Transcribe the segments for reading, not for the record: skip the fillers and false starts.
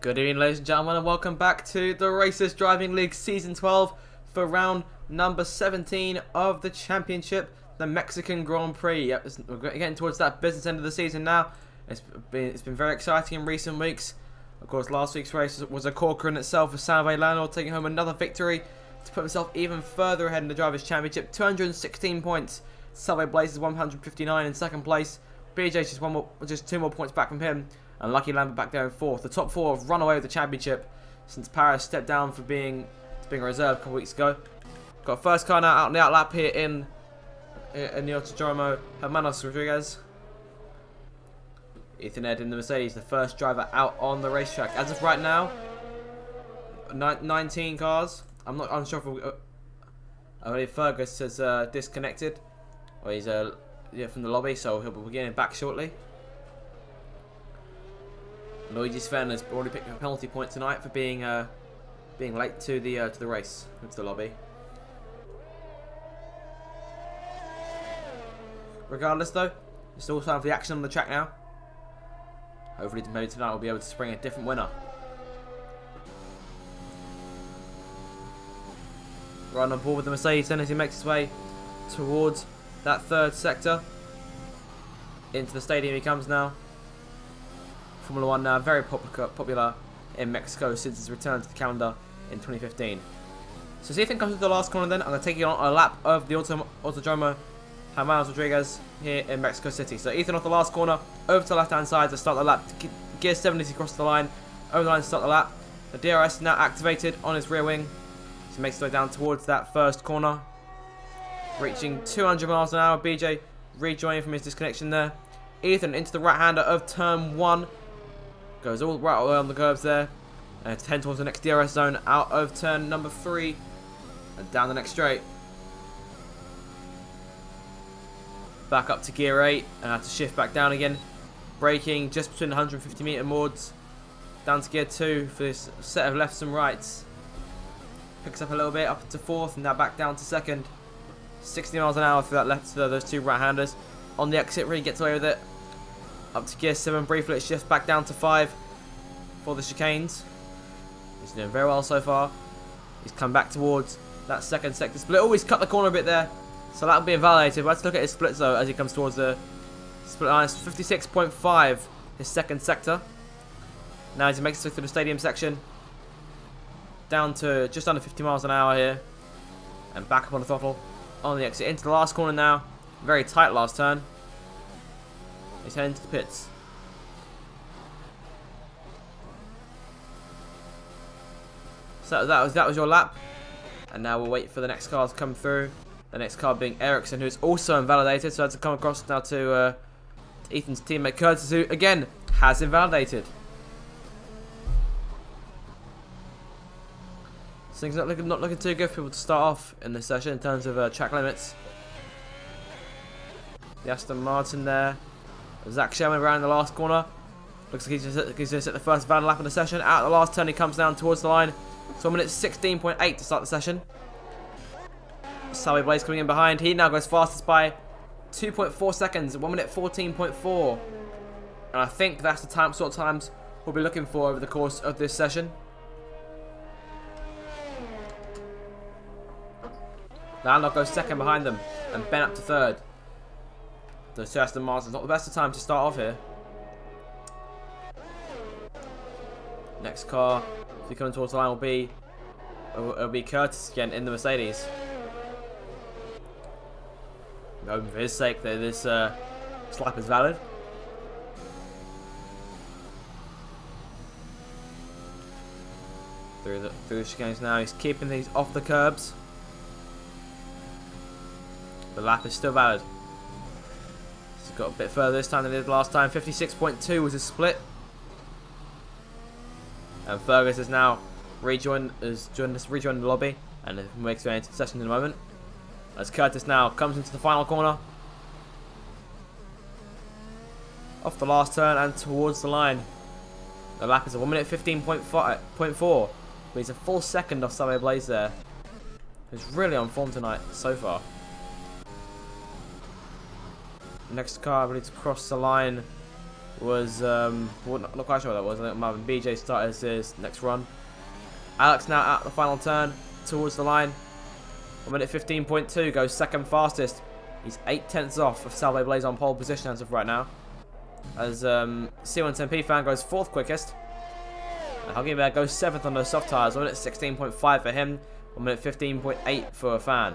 Good evening, ladies and gentlemen, and welcome back to the Racers Driving League Season 12 for round number 17 of the championship, the Mexican Grand Prix. Yep, we're getting towards that business end of the season now. It's been very exciting in recent weeks. Of course, last week's race was a corker in itself, with Salve Landor taking home another victory to put himself even further ahead in the Drivers' Championship. 216 points. Salve Blaze is 159 in second place. BJ just 2 more points back from him. And Lucky Lambert back there in fourth. The top four have run away with the championship since Paris stepped down for being a reserve a couple weeks ago. Got first car now out on the outlap here in the Autodromo Hermanos Rodriguez. Ethan Ed in the Mercedes, the first driver out on the racetrack. As of right now, 19 cars. I'm not unsure if I believe Fergus has disconnected, or he's from the lobby, so he'll be getting back shortly. Luigi Sven has already picked up a penalty point tonight for being late to the race, into the lobby. Regardless, though, it's still time for the action on the track now. Hopefully, maybe tonight we'll be able to spring a different winner. Right on board with the Mercedes then as he makes his way towards that third sector. Into the stadium he comes now. Formula 1 now very popular in Mexico since its return to the calendar in 2015. So as Ethan comes to the last corner then, I'm going to take you on a lap of the Autodromo Hermanos Rodriguez here in Mexico City. So Ethan off the last corner, over to the left hand side to start the lap. Gear 70 across the line, over the line to start the lap. The DRS now activated on his rear wing. So he makes his way down towards that first corner. Reaching 200 miles an hour, BJ rejoining from his disconnection there. Ethan into the right-hander of turn 1. Goes all right away on the curbs there. And to head towards the next DRS zone out of turn number 3. And down the next straight. Back up to gear 8. And have to shift back down again. Braking just between the 150 meter mods. Down to gear 2 for this set of lefts and rights. Picks up a little bit up to 4th. And now back down to 2nd. 60 miles an hour for that left, for those two right-handers. On the exit, really gets away with it. Up to gear 7 briefly, it shifts back down to 5 for the chicanes. He's doing very well so far. He's come back towards that second sector split. Oh, he's cut the corner a bit there. So that'll be invalidated. Let's look at his splits though as he comes towards the split line. It's 56.5, his second sector. Now as he makes it through the stadium section. Down to just under 50 miles an hour here. And back up on the throttle. On the exit into the last corner now. Very tight last turn. He's heading to the pits. So that was your lap. And now we'll wait for the next car to come through. The next car being Ericsson, who's also invalidated. So I had to come across now to Ethan's teammate Curtis, who again has invalidated. So things not looking too good for people to start off in this session in terms of track limits. The Aston Martin there. Zach Sherman around the last corner. Looks like he's going to set the first van lap of the session. Out of the last turn, he comes down towards the line. So 1 minute 16.8 to start the session. Salve Blaze coming in behind. He now goes fastest by 2.4 seconds. 1 minute 14.4. And I think that's the sort of times we'll be looking for over the course of this session. Landor goes second behind them. And Ben up to third. The Aston Martin's not the best of time to start off here. Next car, if you come towards the line, will be Curtis again in the Mercedes. Hoping for his sake that this slap is valid. Through the chicanes now, he's keeping these off the curbs. The lap is still valid. He's got a bit further this time than he did last time. 56.2 was his split. And Fergus has now rejoined the lobby and makes way into the session in a moment. As Curtis now comes into the final corner. Off the last turn and towards the line. The lap is a 1 minute 15.4. But he's a full second off Salve Blaze there. He's really on form tonight so far. Next car ready to cross the line was, well, not quite sure what that was. I think Marvin BJ started his next run. Alex now at the final turn towards the line. 1 minute 15.2 goes second fastest. He's 8/10 off of Salve Blaze on pole position as of right now. As C110P fan goes 4th quickest. And Huggy Bear goes 7th on those soft tyres. 1 minute 16.5 for him. 1 minute 15.8 for a fan.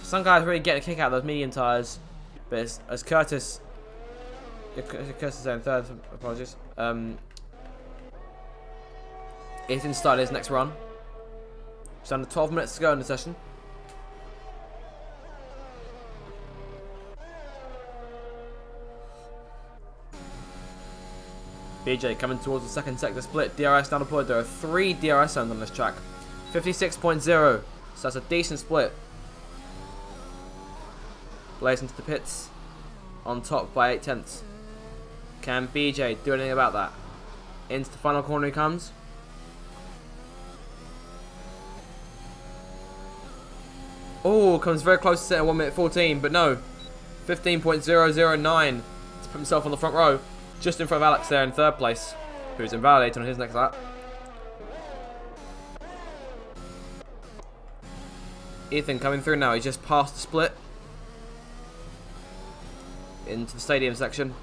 Some guys really getting a kick out of those medium tyres. But as Curtis is in 3rd, apologies. Ethan started his next run. Just under 12 minutes to go in the session. BJ coming towards the second sector split. DRS now deployed. There are 3 DRS zones on this track. 56.0. So that's a decent split. Blaze into the pits. On top by 8/10. Can BJ do anything about that? Into the final corner he comes. Oh, comes very close to setting 1 minute 14, but no. 15.009 to put himself on the front row. Just in front of Alex there in 3rd place, who's invalidated on his next lap. Ethan coming through now. He just passed the split. Into the stadium section.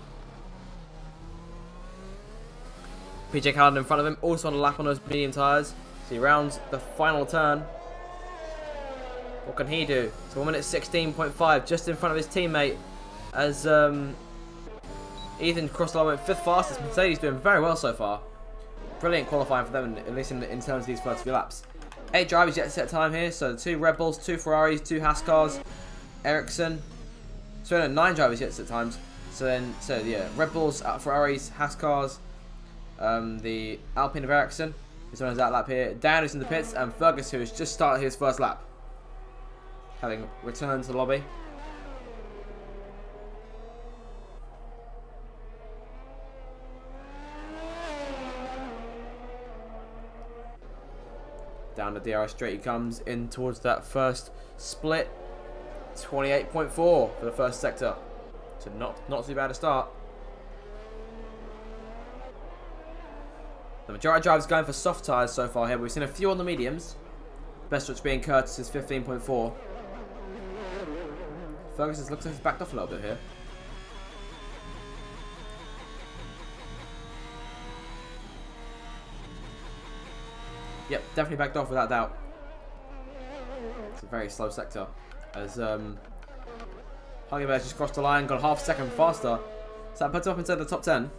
PJ Callan in front of him, also on a lap on those medium tyres. So he rounds the final turn. What can he do? So 1 minute 16.5, just in front of his teammate, as Ethan crossed the line, went 5th fastest. Mercedes doing very well so far. Brilliant qualifying for them, at least in terms of these first few laps. 8 drivers yet to set time here, so 2 Red Bulls, 2 Ferraris, 2 Haas cars, Ericsson. So no, 9 drivers yet to set times. So yeah, Red Bulls, Ferraris, Haas cars, the Alpine of Ericsson, who's on his out lap here. Dan is in the pits, and Fergus, who has just started his first lap, having returned to the lobby. Down the DRS straight he comes in towards that first split. 28.4 for the first sector. So not too bad a start. The majority of drivers going for soft tyres so far here. We've seen a few on the mediums. Best switch being Curtis's 15.4. Fergus looks like he's backed off a little bit here. Yep, definitely backed off without doubt. It's a very slow sector. As Huggy Bear's just crossed the line, got half a second faster. So that puts him up inside the top 10.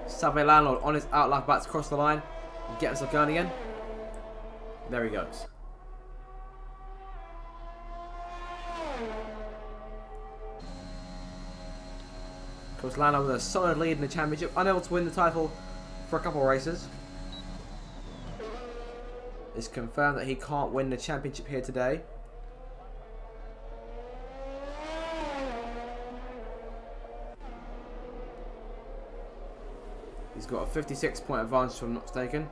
Salve Landlord on his outlap back to cross the line and get himself going again. There he goes. Of course, Lando with a solid lead in the championship, unable to win the title for a couple of races. It's confirmed that he can't win the championship here today. He's got a 56-point advantage, if I'm not mistaken.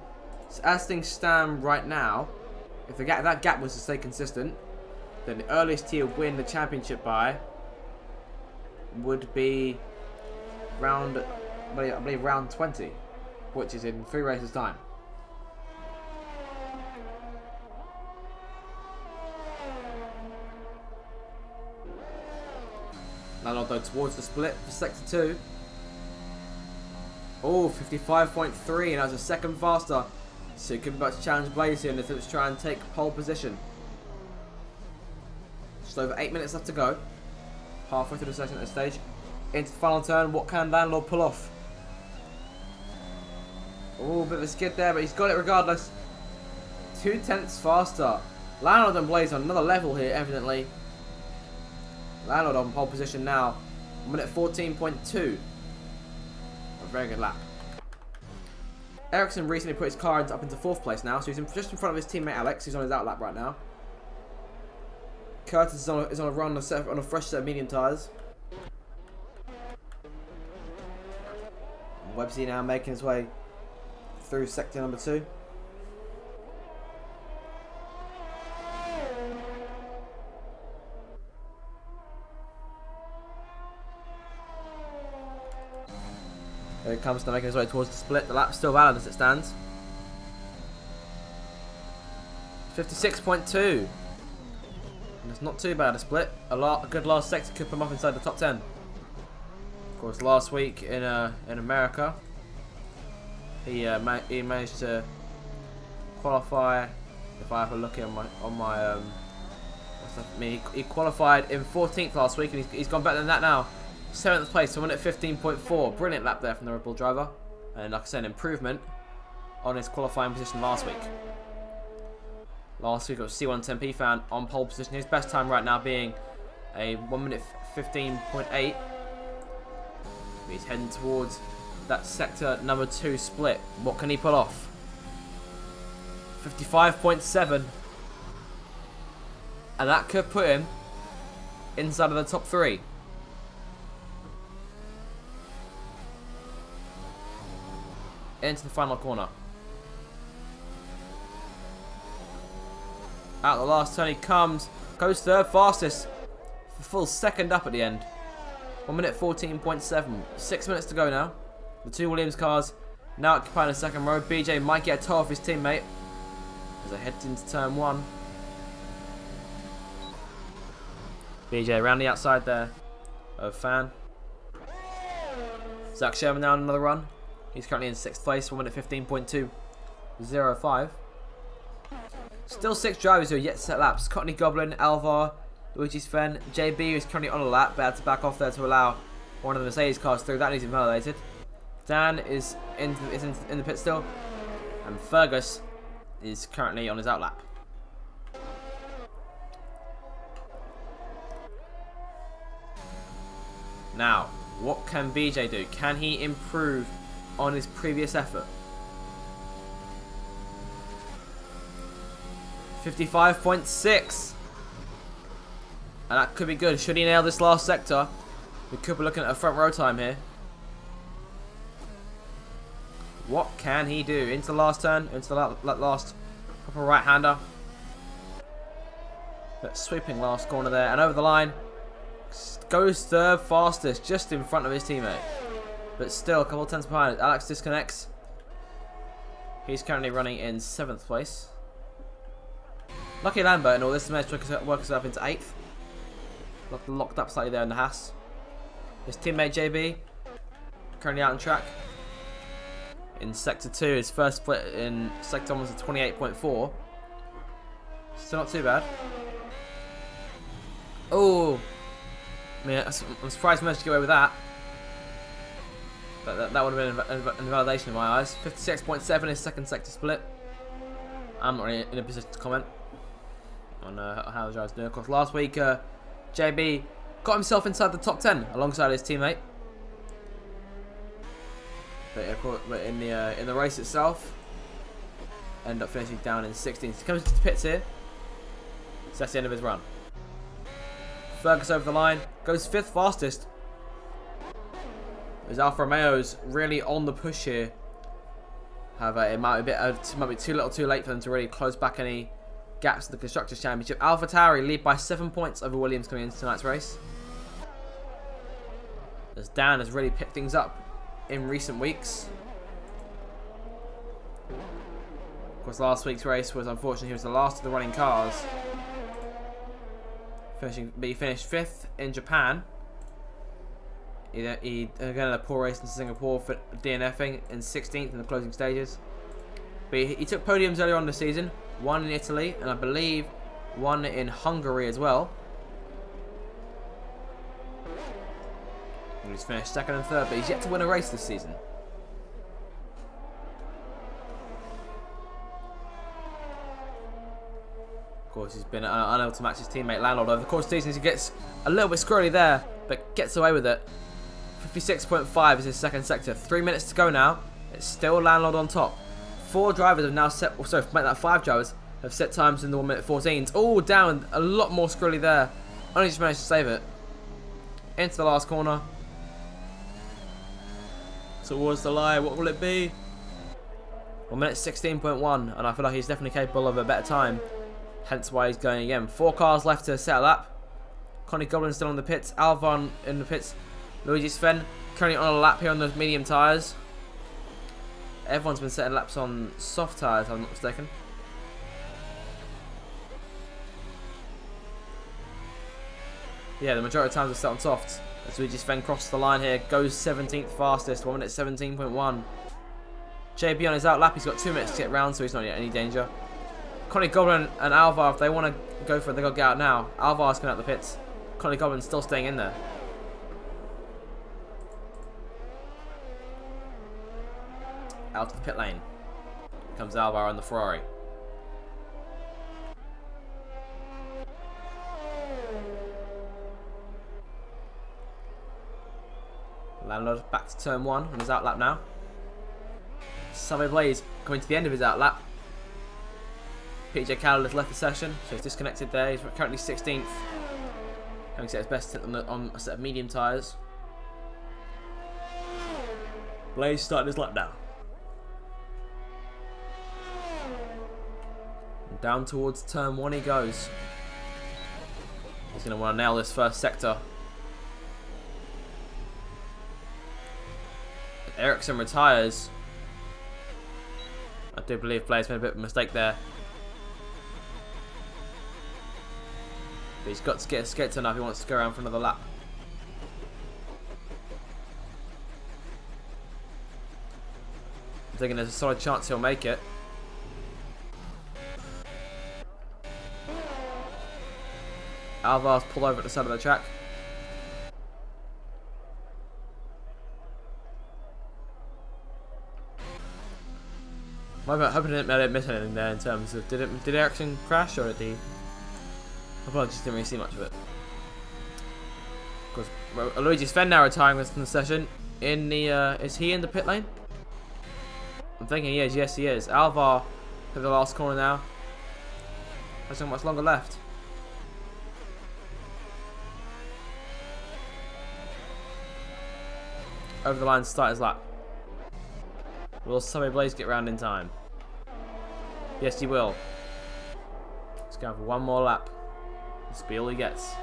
So as things stand right now, if that gap was to stay consistent, then the earliest he would win the championship by would be round, I believe round 20, which is in 3 races time. Now though towards the split for sector 2. Oh, 55.3, and that's a second faster. So he could be about to challenge Blaze here if it was trying to take pole position. Just over 8 minutes left to go. Halfway through the second at this stage. Into the final turn, what can Landlord pull off? Oh, a bit of a skid there, but he's got it regardless. 2/10 faster. Landlord and Blaze on another level here, evidently. Landlord on pole position now. 1 minute 14.2. A very good lap. Ericsson recently put his car up into 4th place now, so he's just in front of his teammate Alex, who's on his out lap right now. Curtis is on a run on a fresh set of medium tyres. Websy now making his way through sector number 2. Here it comes to making his way towards the split. The lap's still valid as it stands. 56.2. And it's not too bad a split. A good last sector could put him up inside the top 10. Of course, last week in America, he managed to qualify. If I have a look on my he qualified in 14th last week, and he's gone better than that now. 7th place, so 1 at 15.4. Brilliant lap there from the Red Bull driver, and like I said, an improvement on his qualifying position last week. Last week it was C110P found on pole position. His best time right now being a 1 minute 15.8. He's heading towards that sector number 2 split. What can he pull off? 55.7. And that could put him inside of the top 3. Into the final corner. Out the last turn he comes. Goes third fastest. For full second up at the end. 1 minute 14.7. 6 minutes to go now. The 2 Williams cars now occupying the second row. BJ might get a toe off his teammate as they head into turn 1. BJ around the outside there of Fan. Zach Sherman now on another run. He's currently in 6th place, 1 minute 15.205. Still 6 drivers who are yet to set laps. Courtney Goblin, Alvar, Luigi Sven, JB, who's currently on a lap, but had to back off there to allow one of the Mercedes cars through. That needs to be validated. Dan is in the pit still, and Fergus is currently on his outlap. Now, what can BJ do? Can he improve on his previous effort? 55.6. And that could be good. Should he nail this last sector, we could be looking at a front row time here. What can he do? Into the last turn, into the last proper right-hander. That sweeping last corner there, and over the line. Goes third fastest, just in front of his teammate. But still, a couple of tenths behind. Alex disconnects. He's currently running in 7th place. Lucky Lambert and all this managed to work us up into 8th. Locked up slightly there in the Haas. His teammate JB, currently out on track. In Sector 2, his first split in Sector 1 was a 28.4. Still not too bad. Oh! I mean, I'm surprised he managed to get away with that. But that would have been an invalidation in my eyes. 56.7 is 2nd sector split. I'm not really in a position to comment on how the driver's doing. Of course, last week JB got himself inside the top 10 alongside his teammate. But in the race itself, ended up finishing down in 16th. He comes to the pits here. So that's the end of his run. Fergus over the line, goes 5th fastest. As Alfa Romeo's really on the push here. However, it might be too little too late for them to really close back any gaps in the Constructors' Championship. AlphaTauri lead by 7 points over Williams coming into tonight's race. As Dan has really picked things up in recent weeks. Of course, last week's race was unfortunately he was the last of the running cars. But he finished 5th in Japan. He again had a poor race in Singapore for DNFing in 16th in the closing stages. But he took podiums earlier on in the season. 1 in Italy, and I believe 1 in Hungary as well. And he's finished 2nd and 3rd, but he's yet to win a race this season. Of course, he's been unable to match his teammate Landlord over the course of the season. He gets a little bit squirrely there, but gets away with it. 56.5 is his 2nd sector. 3 minutes to go now. It's still Landlord on top. 4 drivers have now set, sorry, make that 5 drivers have set times in the 1 minute 14s. Oh, down a lot more squirrely there. Only just managed to save it. Into the last corner. Towards the line, what will it be? 1 minute 16.1, and I feel like he's definitely capable of a better time. Hence why he's going again. 4 cars left to set a lap. Connie Goblin still on the pits. Alvan in the pits. Luigi Sven currently on a lap here on those medium tyres. Everyone's been setting laps on soft tyres, if I'm not mistaken. Yeah, the majority of times are set on softs. As Luigi Sven crosses the line here, goes 17th fastest, 1 minute 17.1. JB on his out lap, he's got 2 minutes to get round, so he's not in any danger. Connie Goblin and Alvar, if they want to go for it, they've got to get out now. Alvar's coming out the pits. Connie Goblin's still staying in there. Out to the pit lane. Comes Alvar on the Ferrari. Landlord back to turn 1 on his out lap now. Savvy Blaze coming to the end of his out lap. PJ Callum has left the session, so he's disconnected there. He's currently 16th. Having set his best on a set of medium tyres. Blaze starting his lap now. And down towards turn 1 he goes. He's going to want to nail this first sector. Ericsson retires. I do believe Blaze made a bit of a mistake there. But he's got to get a skate turn up if he wants to go around for another lap. I'm thinking there's a solid chance he'll make it. Alvar's pulled over at the side of the track. I'm hoping I didn't miss anything there in terms of did Ericsson crash or did he? I probably just didn't really see much of it. Of course, Luigi Sven now retiring from the session. In the is he in the pit lane? I'm thinking he is. Yes, he is. Alvar for the last corner now. There's not much longer left. Over the line to start his lap. Will Savvy Blaze get round in time? Yes, he will. He's going for one more lap. This will be all he gets.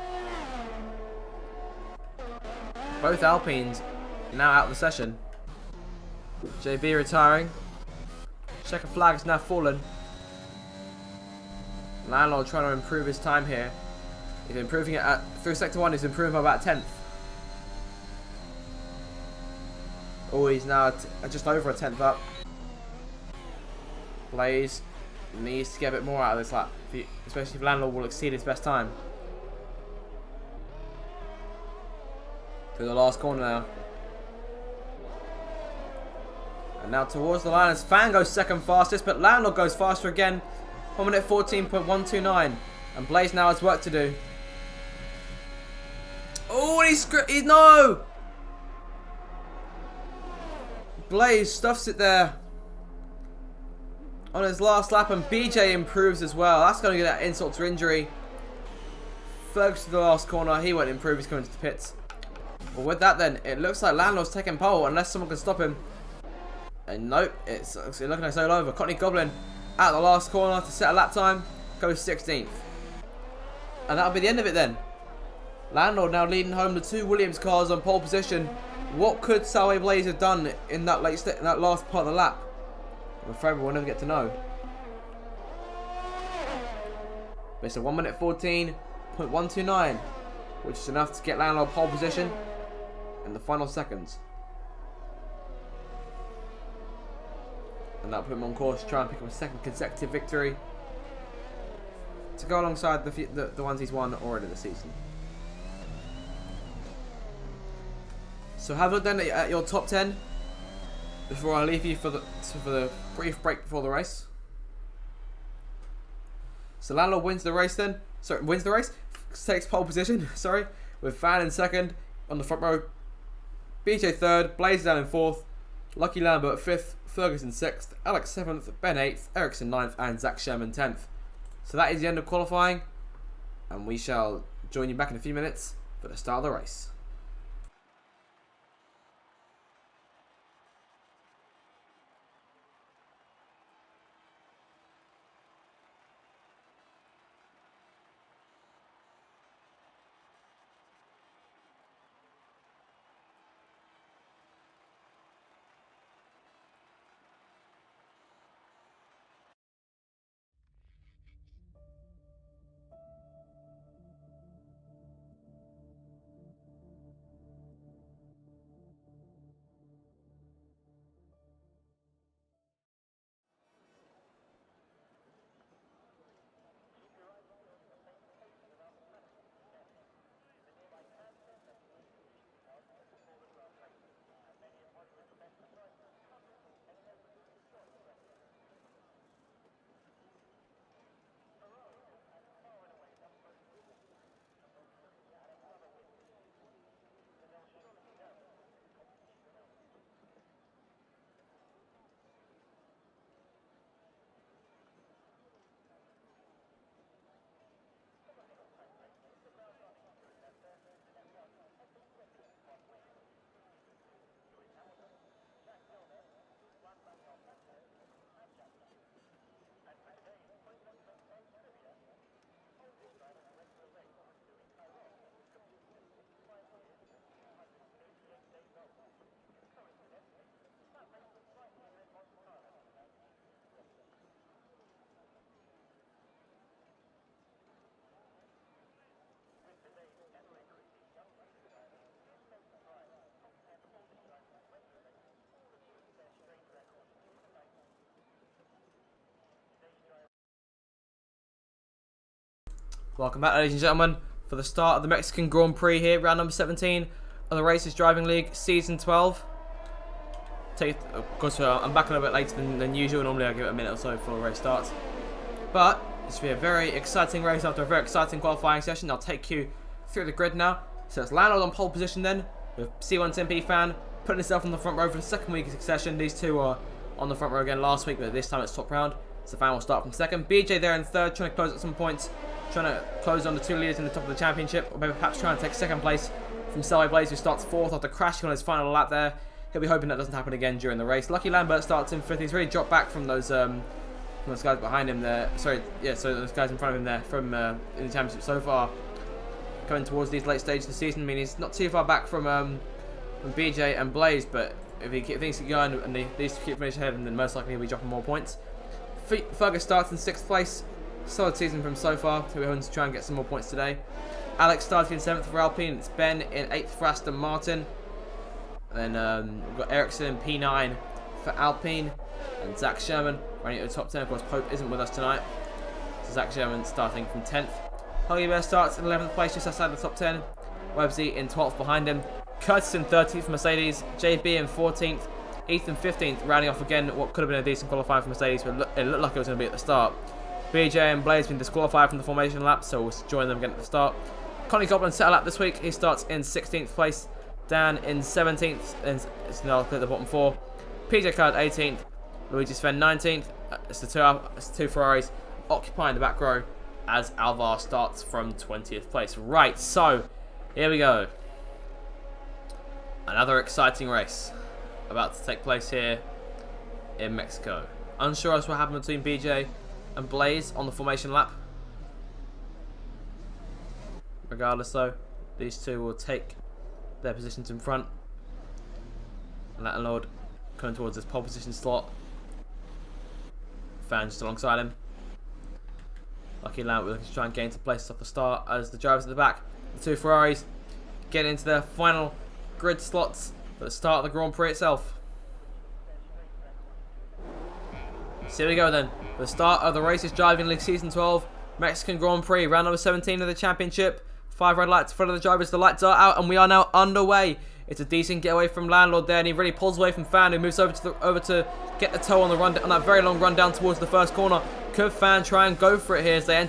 Both Alpines now out of the session. JB retiring. Checker flag has now fallen. Landlord trying to improve his time here. He's improving it through sector 1. He's improving by about 10th. Oh, he's now just over a 10th up. Blaze needs to get a bit more out of this lap, especially if Landlord will exceed his best time. Through the last corner now. And now towards the line as Fan goes second fastest, but Landlord goes faster again. 1 minute 14.129. And Blaze now has work to do. Oh, he's no! Blaze stuffs it there on his last lap, and BJ improves as well. That's going to get that insult to injury. Fergus to the last corner. He won't improve. He's coming to the pits. Well, with that then, it looks like Landlord's taking pole unless someone can stop him. And nope, it's looking like it's all over. Courtney Goblin out the last corner to set a lap time. Goes 16th. And that'll be the end of it then. Landlord now leading home the 2 Williams cars on pole position. What could Savvy Blaze have done in that last part of the lap? I'm afraid we'll never get to know. But it's a 1 minute 14.129, which is enough to get Landlord pole position in the final seconds. And that'll put him on course to try and pick up a second consecutive victory to go alongside the ones he's won already this season. So have a look then at your top 10 before I leave you for the brief break before the race. So Landlord wins the race then. Sorry, wins the race. Takes pole position, sorry. With Fan in second on the front row. BJ third, Blaze down in fourth. Lucky Lambert 5th, Ferguson 6th, Alex 7th, Ben 8th, Ericsson 9th, and Zach Sherman 10th. So that is the end of qualifying, and we shall join you back in a few minutes for the start of the race. Welcome back, ladies and gentlemen, for the start of the Mexican Grand Prix here, round number 17 of the Racers Driving League, Season 12. Of course, I'm back a little bit later than usual. Normally I give it a minute or so before the race starts. But this will be a very exciting race after a very exciting qualifying session. I'll take you through the grid now. So it's Landlord on pole position then, with C110P Fan putting himself on the front row for the second week in succession. These two are on the front row again last week, but this time it's top round. So Fan will start from second. BJ there in third, trying to close at some points. Trying to close on the two leaders in the top of the championship, or maybe perhaps trying to take second place from Selway Blaze, who starts fourth after crashing on his final lap there. He'll be hoping that doesn't happen again during the race. Lucky Lambert starts in fifth. He's really dropped back from those guys behind him there. Sorry, yeah, so those guys in front of him there from in the championship so far. Coming towards these late stages of the season, I mean, he's not too far back from BJ and Blaze, but if he keeps things going and these keep finishing ahead, then most likely he'll be dropping more points. Fergus starts in sixth place. Solid season from so far, so we're hoping to try and get some more points today. Alex starting in 7th for Alpine. It's Ben in 8th for Aston Martin. And then we've got Ericsson in P9 for Alpine. And Zach Sherman running at the top 10. Of course, Pope isn't with us tonight. So Zach Sherman starting from 10th. Huggy Bear starts in 11th place, just outside the top 10. Websy in 12th behind him. Curtis in 13th for Mercedes. JB in 14th. Ethan 15th, rounding off again what could have been a decent qualifying for Mercedes, but it looked like it was going to be at the start. BJ and Blaze have been disqualified from the formation lap, so we'll join them again at the start. Connie Goblin set a lap this week. He starts in 16th place. Dan in 17th, and it's now at the bottom four. PJ Card 18th. Luigi Sven 19th. It's the two Ferraris occupying the back row as Alvar starts from 20th place. Right, so here we go. Another exciting race about to take place here in Mexico. Unsure as to what happened between BJ and Blaze on the formation lap. Regardless though, these two will take their positions in front. Landlord coming towards this pole position slot. Fan just alongside him. Lucky Lambert looking to try and gain some places off the start as the drivers at the back, the two Ferraris, get into their final grid slots for the start of the Grand Prix itself. So here we go then. The start of the Racers Driving League Season 12 Mexican Grand Prix, round number 17 of the championship. 5 red lights in front of the drivers. The lights are out and we are now underway. It's a decent getaway from Landlord there, and he really pulls away from Fan, who moves over to get the toe on the run on that very long run down towards the first corner. Could Fan try and go for it here as they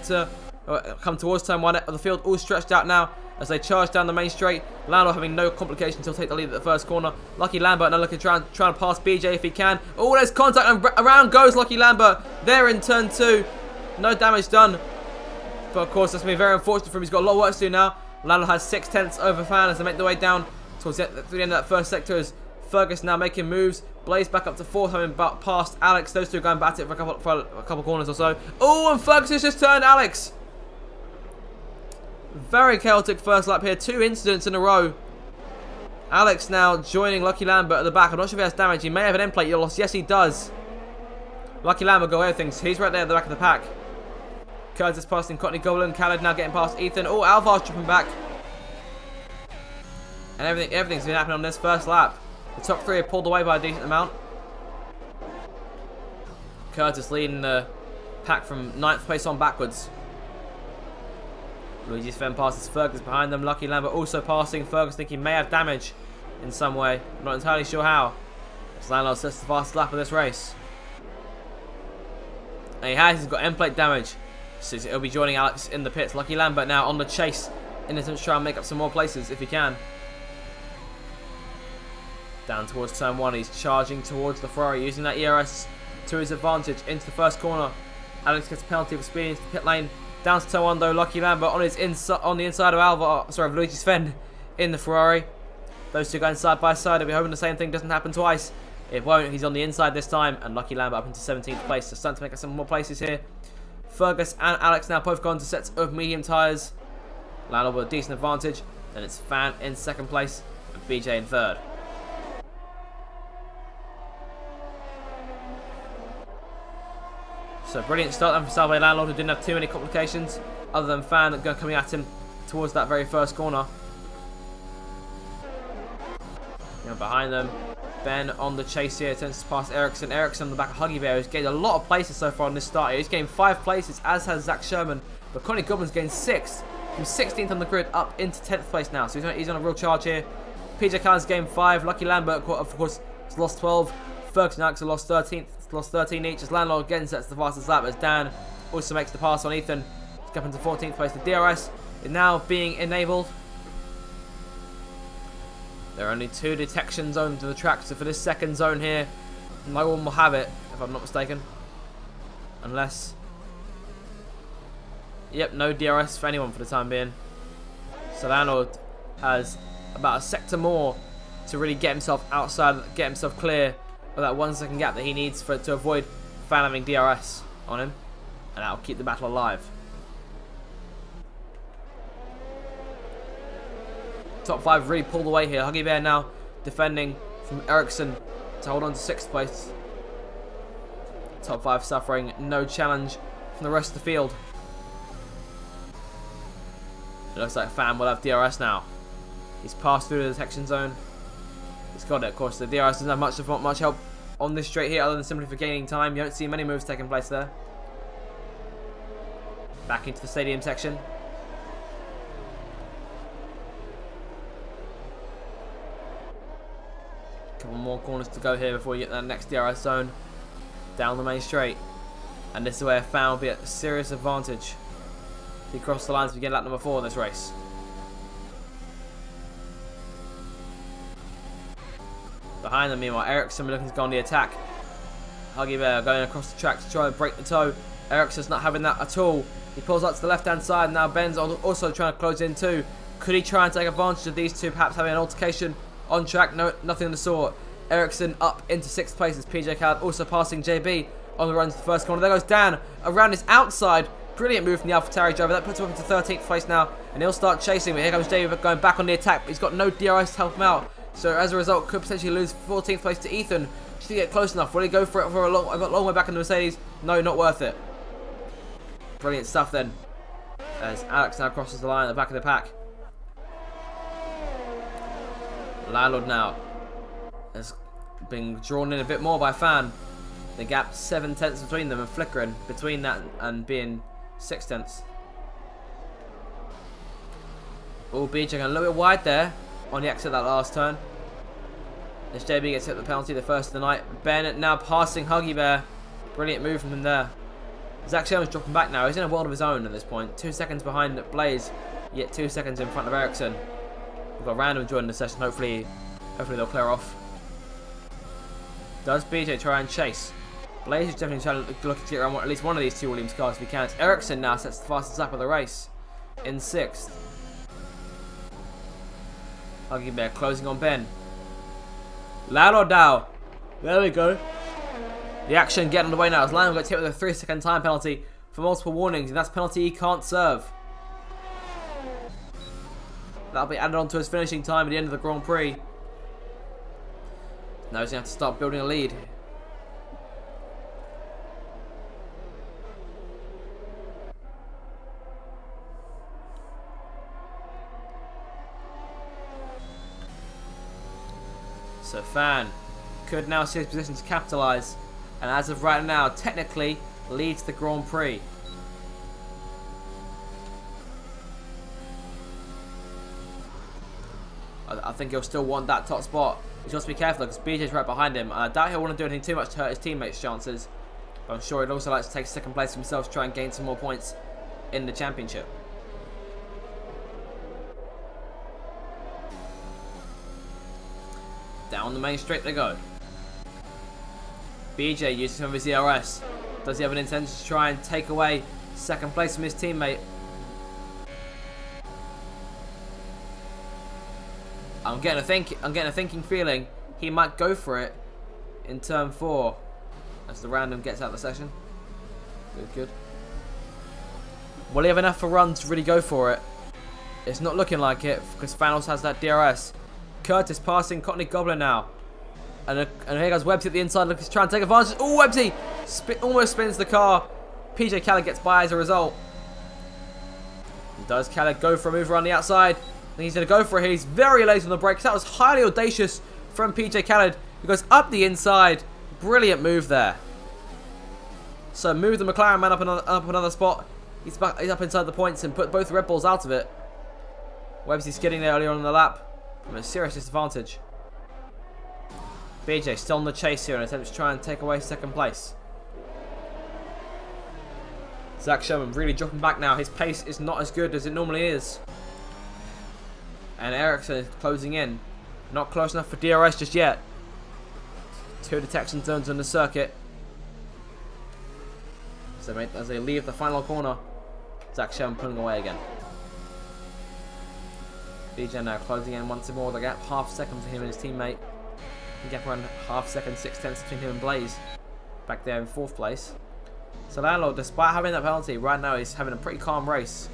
come towards turn one of the field, all stretched out now as they charge down the main straight. Landlord having no complications, he'll take the lead at the first corner. Lucky Lambert now looking trying to pass BJ if he can. Oh, there's contact and around goes Lucky Lambert there in turn two. No damage done. But of course, that's going to be very unfortunate for him. He's got a lot of work to do now. Landlord has 6 tenths over Fan as they make their way down towards the end of that first sector as Fergus now making moves. Blaze back up to 4th, having passed Alex. Those two going back at it for a couple corners or so. Oh, and Fergus has just turned Alex. Very chaotic first lap here. 2 incidents in a row. Alex now joining Lucky Lambert at the back. I'm not sure if he has damage. He may have an end plate loss. Yes, he does. Lucky Lambert go away with things. He's right there at the back of the pack. Curtis passing Courtney Golan. Khaled now getting past Ethan. Oh, Alvar's dropping back. And everything's been happening on this first lap. The top 3 have pulled away by a decent amount. Curtis leading the pack from 9th place on backwards. Luigi Sven passes Fergus behind them. Lucky Lambert also passing. Fergus thinking he may have damage in some way. I'm not entirely sure how. Landlord sets the fastest lap of this race. And he has. He's got end plate damage. So he'll be joining Alex in the pits. Lucky Lambert now on the chase in attempt to try and make up some more places if he can. Down towards turn 1. He's charging towards the Ferrari, using that ERS to his advantage into the first corner. Alex gets a penalty for speeding into the pit lane. Down to turn 1 though. Lucky Lambert on the inside of Luigi Sven in the Ferrari. Those two going side by side. I'll be hoping the same thing doesn't happen twice. It won't. He's on the inside this time, and Lucky Lambert up into 17th place. So starting to make us some more places here. Fergus and Alex now both gone to sets of medium tyres. Landlord with a decent advantage. Then it's Fan in 2nd place and BJ in 3rd. So brilliant start then for Salve Landlord, who didn't have too many complications other than Fan coming at him towards that very first corner. Behind them, Ben on the chase here, attempts to pass Ericsson. Ericsson on the back of Huggy Bear, who's gained a lot of places so far on this start. He's gained 5 places, as has Zach Sherman, But Connie Goblin's gained 6th from 16th on the grid up into 10th place now. So he's on a real charge here. PJ Callan's gained 5. Lucky Lambert, of course, has lost 12. Ferguson and Alex have lost 13 each. As Landlord again sets the fastest lap, as Dan also makes the pass on Ethan to come into 14th place. The DRS is now being enabled. There are only 2 detection zones in the track, so for this second zone here, no one will have it, if I'm not mistaken. Unless... Yep, no DRS for anyone for the time being. So Landlord has about a sector more to really get himself outside, get himself clear of that 1 second gap that he needs to avoid Fan having DRS on him. And that'll keep the battle alive. Top 5 really pulled away here. Huggy Bear now defending from Ericsson to hold on to 6th place. Top 5 suffering no challenge from the rest of the field. It looks like Fan will have DRS now. He's passed through the detection zone. He's got it, of course. The DRS doesn't have much help on this straight here other than simply for gaining time. You don't see many moves taking place there. Back into the stadium section. Couple more corners to go here before you get that next DRS zone. Down the main straight. And this is where Fan will be at a serious advantage. He crossed the lines to begin lap number 4 in this race. Behind them, meanwhile, Ericsson looking to go on the attack. Huggy Bear going across the track to try to break the toe. Ericsson's not having that at all. He pulls out to the left-hand side. Now Ben's also trying to close in too. Could he try and take advantage of these two, perhaps having an altercation on track? No, nothing of the sort. Ericsson up into 6th place as PJ Callard also passing JB on the run to the first corner. There goes Dan around his outside. Brilliant move from the AlphaTauri driver. That puts him up into 13th place now. And he'll start chasing. But here comes JB going back on the attack. But he's got no DRS to help him out. So as a result, could potentially lose 14th place to Ethan. Should he get close enough? Will he go for it for a long way back in the Mercedes? No, not worth it. Brilliant stuff then. As Alex now crosses the line at the back of the pack. Landlord now has been drawn in a bit more by Fan. The gap 7 tenths between them and flickering between that and being 6 tenths. Oh, BJ a little bit wide there on the exit of that last turn. As JB gets hit the penalty, the first of the night. Bennett now passing Huggy Bear. Brilliant move from him there. Zach Sherman's dropping back now. He's in a world of his own at this point. 2 seconds behind Blaze, yet 2 seconds in front of Ericsson. We've got Random joining the session. Hopefully they'll clear off. Does BJ try and chase? Blaze is definitely trying to look to get around at least one of these 2 Williams cars if he can. Ericsson now sets the fastest lap of the race in 6th. Huggy Bear closing on Ben. Landlord now. There we go. The action getting underway now as Landlord gets hit with a 3-second time penalty for multiple warnings, and that's a penalty he can't serve. That'll be added on to his finishing time at the end of the Grand Prix. Now he's going to have to start building a lead. So Fan could now see his position to capitalise, and as of right now, technically leads the Grand Prix. I think he'll still want that top spot. He's got to be careful because BJ's right behind him. I doubt he'll want to do anything too much to hurt his teammates' chances. But I'm sure he'd also like to take 2nd place himself to try and gain some more points in the championship. Down the main straight they go. BJ using some of his DRS. Does he have an intention to try and take away 2nd place from his teammate? I'm getting a thinking feeling he might go for it in turn 4 as the Random gets out of the session. Good. Will he have enough for run to really go for it? It's not looking like it because Thanos has that DRS. Curtis passing Courtney Goblin now. And here goes Webbsy at the inside. Look, he's trying to take advantage. Oh, Webbsy almost spins the car. PJ Khaled gets by as a result. Does Khaled go for a move around the outside? I think he's going to go for it. He's very late on the brakes. That was highly audacious from PJ Khaled. He goes up the inside. Brilliant move there. So move the McLaren man up another spot. He's up inside the points and put both Red Bulls out of it. Websy skidding there earlier on in the lap from a serious disadvantage. BJ still on the chase here and attempts to try and take away second place. Zach Sherman really dropping back now. His pace is not as good as it normally is. And Ericsson is closing in. Not close enough for DRS just yet. 2 detection zones on the circuit. So as they leave the final corner, Zach Sherman pulling away again. BJ now closing in once more. The gap half second to him and his teammate. The gap around half second, 6/10 between him and Blaze. Back there in 4th place. So Landlord, despite having that penalty, right now he's having a pretty calm race.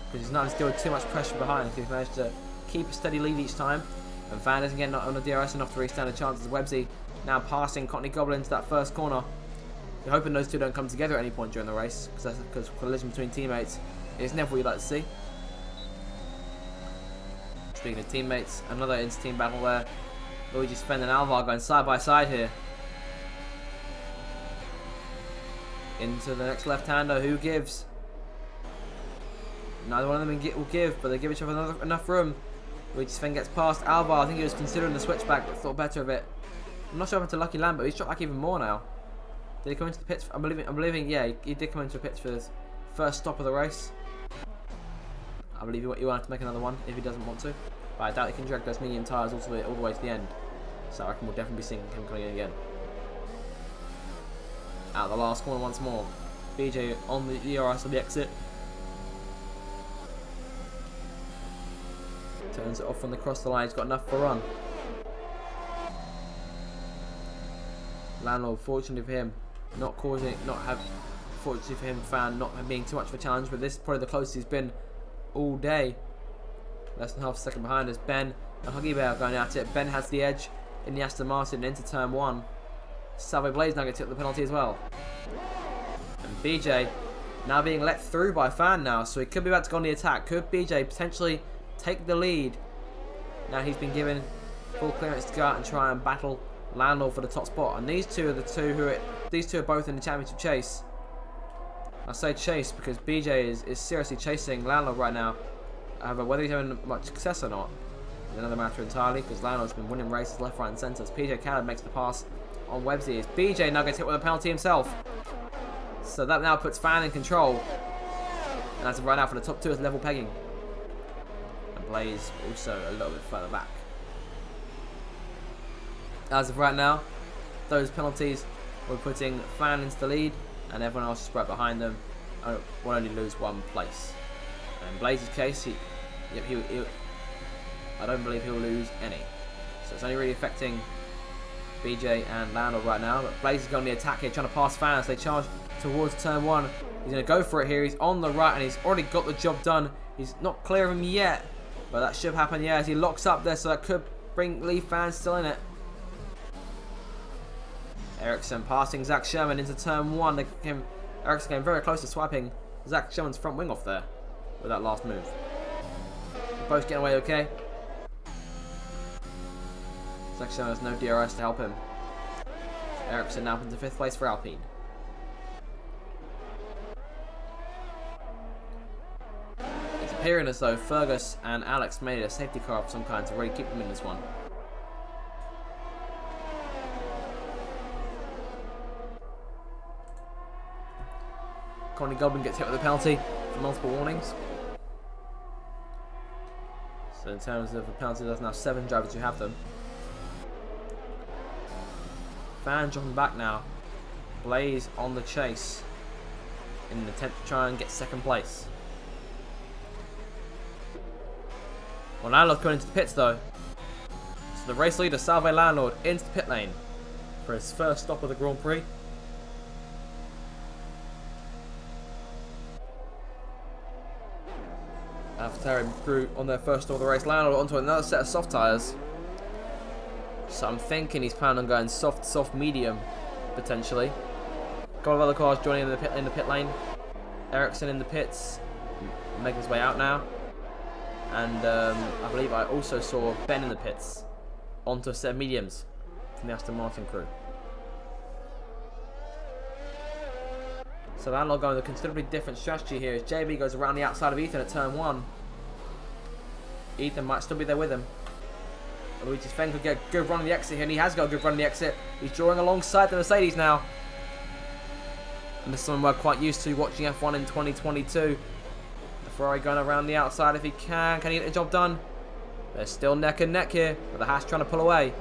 Because he's not having to deal with too much pressure behind. He's managed to keep a steady lead each time. And Van isn't getting on the DRS enough to really stand a chance as Websy now passing Courtney Goblin into that first corner. You're hoping those two don't come together at any point during the race, because collision between teammates is never what you'd like to see. Speaking of teammates, another inter-team battle there. Luigi Sven and Alvar going side by side here. Into the next left-hander, who gives? Neither one of them will give, but they give each other enough room. Luigi Sven gets past Alvar. I think he was considering the switchback, but thought better of it. I'm not sure what happened to Lucky Lambert. He's dropped back even more now. Did he come into the pits? I'm believing, yeah, he did come into the pits for his first stop of the race. I believe he will have to make another one if he doesn't want to. But I doubt he can drag those medium tyres all the way to the end. So I reckon we'll definitely be seeing him coming in again. Out of the last corner once more. BJ on the DRS on the exit. Turns it off from the cross the line. He's got enough for a run. Landlord, fortunately for him, fortunately for him, Fan not being too much of a challenge, but this is probably the closest he's been all day. Less than half a second behind us. Ben and Huggy Bear going at it. Ben has the edge in the Aston Martin into turn 1. Salve Blaze now gets hit with the penalty as well. And BJ now being let through by Fan now, so he could be about to go on the attack. Could BJ potentially take the lead? Now he's been given full clearance to go out and try and battle Landlord for the top spot, and these two are both in the championship chase. I say chase because BJ is seriously chasing Landlord right now. However, whether he's having much success or not is another matter entirely, because Landlord's been winning races left, right and centre. As PJ Caleb makes the pass on Websy, as BJ now gets hit with a penalty himself. So that now puts Fan in control, and as of right now for the top 2 is level pegging. And Blaze also a little bit further back. As of right now, those penalties were putting Fan into the lead, and everyone else is right behind them. Will only lose 1 place. And in Blaze's case, I don't believe he'll lose any. So it's only really affecting BJ and Landlord right now. But Blaze is going on the attack here, trying to pass Fan as they charge towards turn 1. He's going to go for it here. He's on the right, and he's already got the job done. He's not clear of him yet, but that should happen, yeah, as he locks up there, so that could leave Fan still in it. Ericsson passing Zach Sherman into turn 1. Ericsson came very close to swiping Zach Sherman's front wing off there with that last move. They're both getting away okay. Zach Sherman has no DRS to help him. Ericsson now into 5th place for Alpine. It's appearing as though Fergus and Alex made a safety car of some kind to really keep them in this one. Courtney Goblin gets hit with a penalty for multiple warnings. So in terms of the penalty, there's now 7 drivers who have them. Fan dropping back now. Blaze on the chase in an attempt to try and get 2nd place. Well, Landlord coming into the pits though. So the race leader, Salve Landlord, into the pit lane for his first stop of the Grand Prix. AlphaTauri crew on their first stop of the race. Landlord onto another set of soft tyres. So I'm thinking he's planning on going soft, medium, potentially. A couple of other cars joining in the pit lane. Ericsson in the pits, making his way out now. And I believe I also saw Ben in the pits, onto a set of mediums from the Aston Martin crew. So Landlord going with a considerably different strategy here as JB goes around the outside of Ethan at turn 1. Ethan might still be there with him. Luigi Sven could get a good run on the exit here, and he has got a good run on the exit. He's drawing alongside the Mercedes now. And this is something we're quite used to watching F1 in 2022. The Ferrari going around the outside if he can. Can he get the job done? They're still neck and neck here, with the Haas trying to pull away.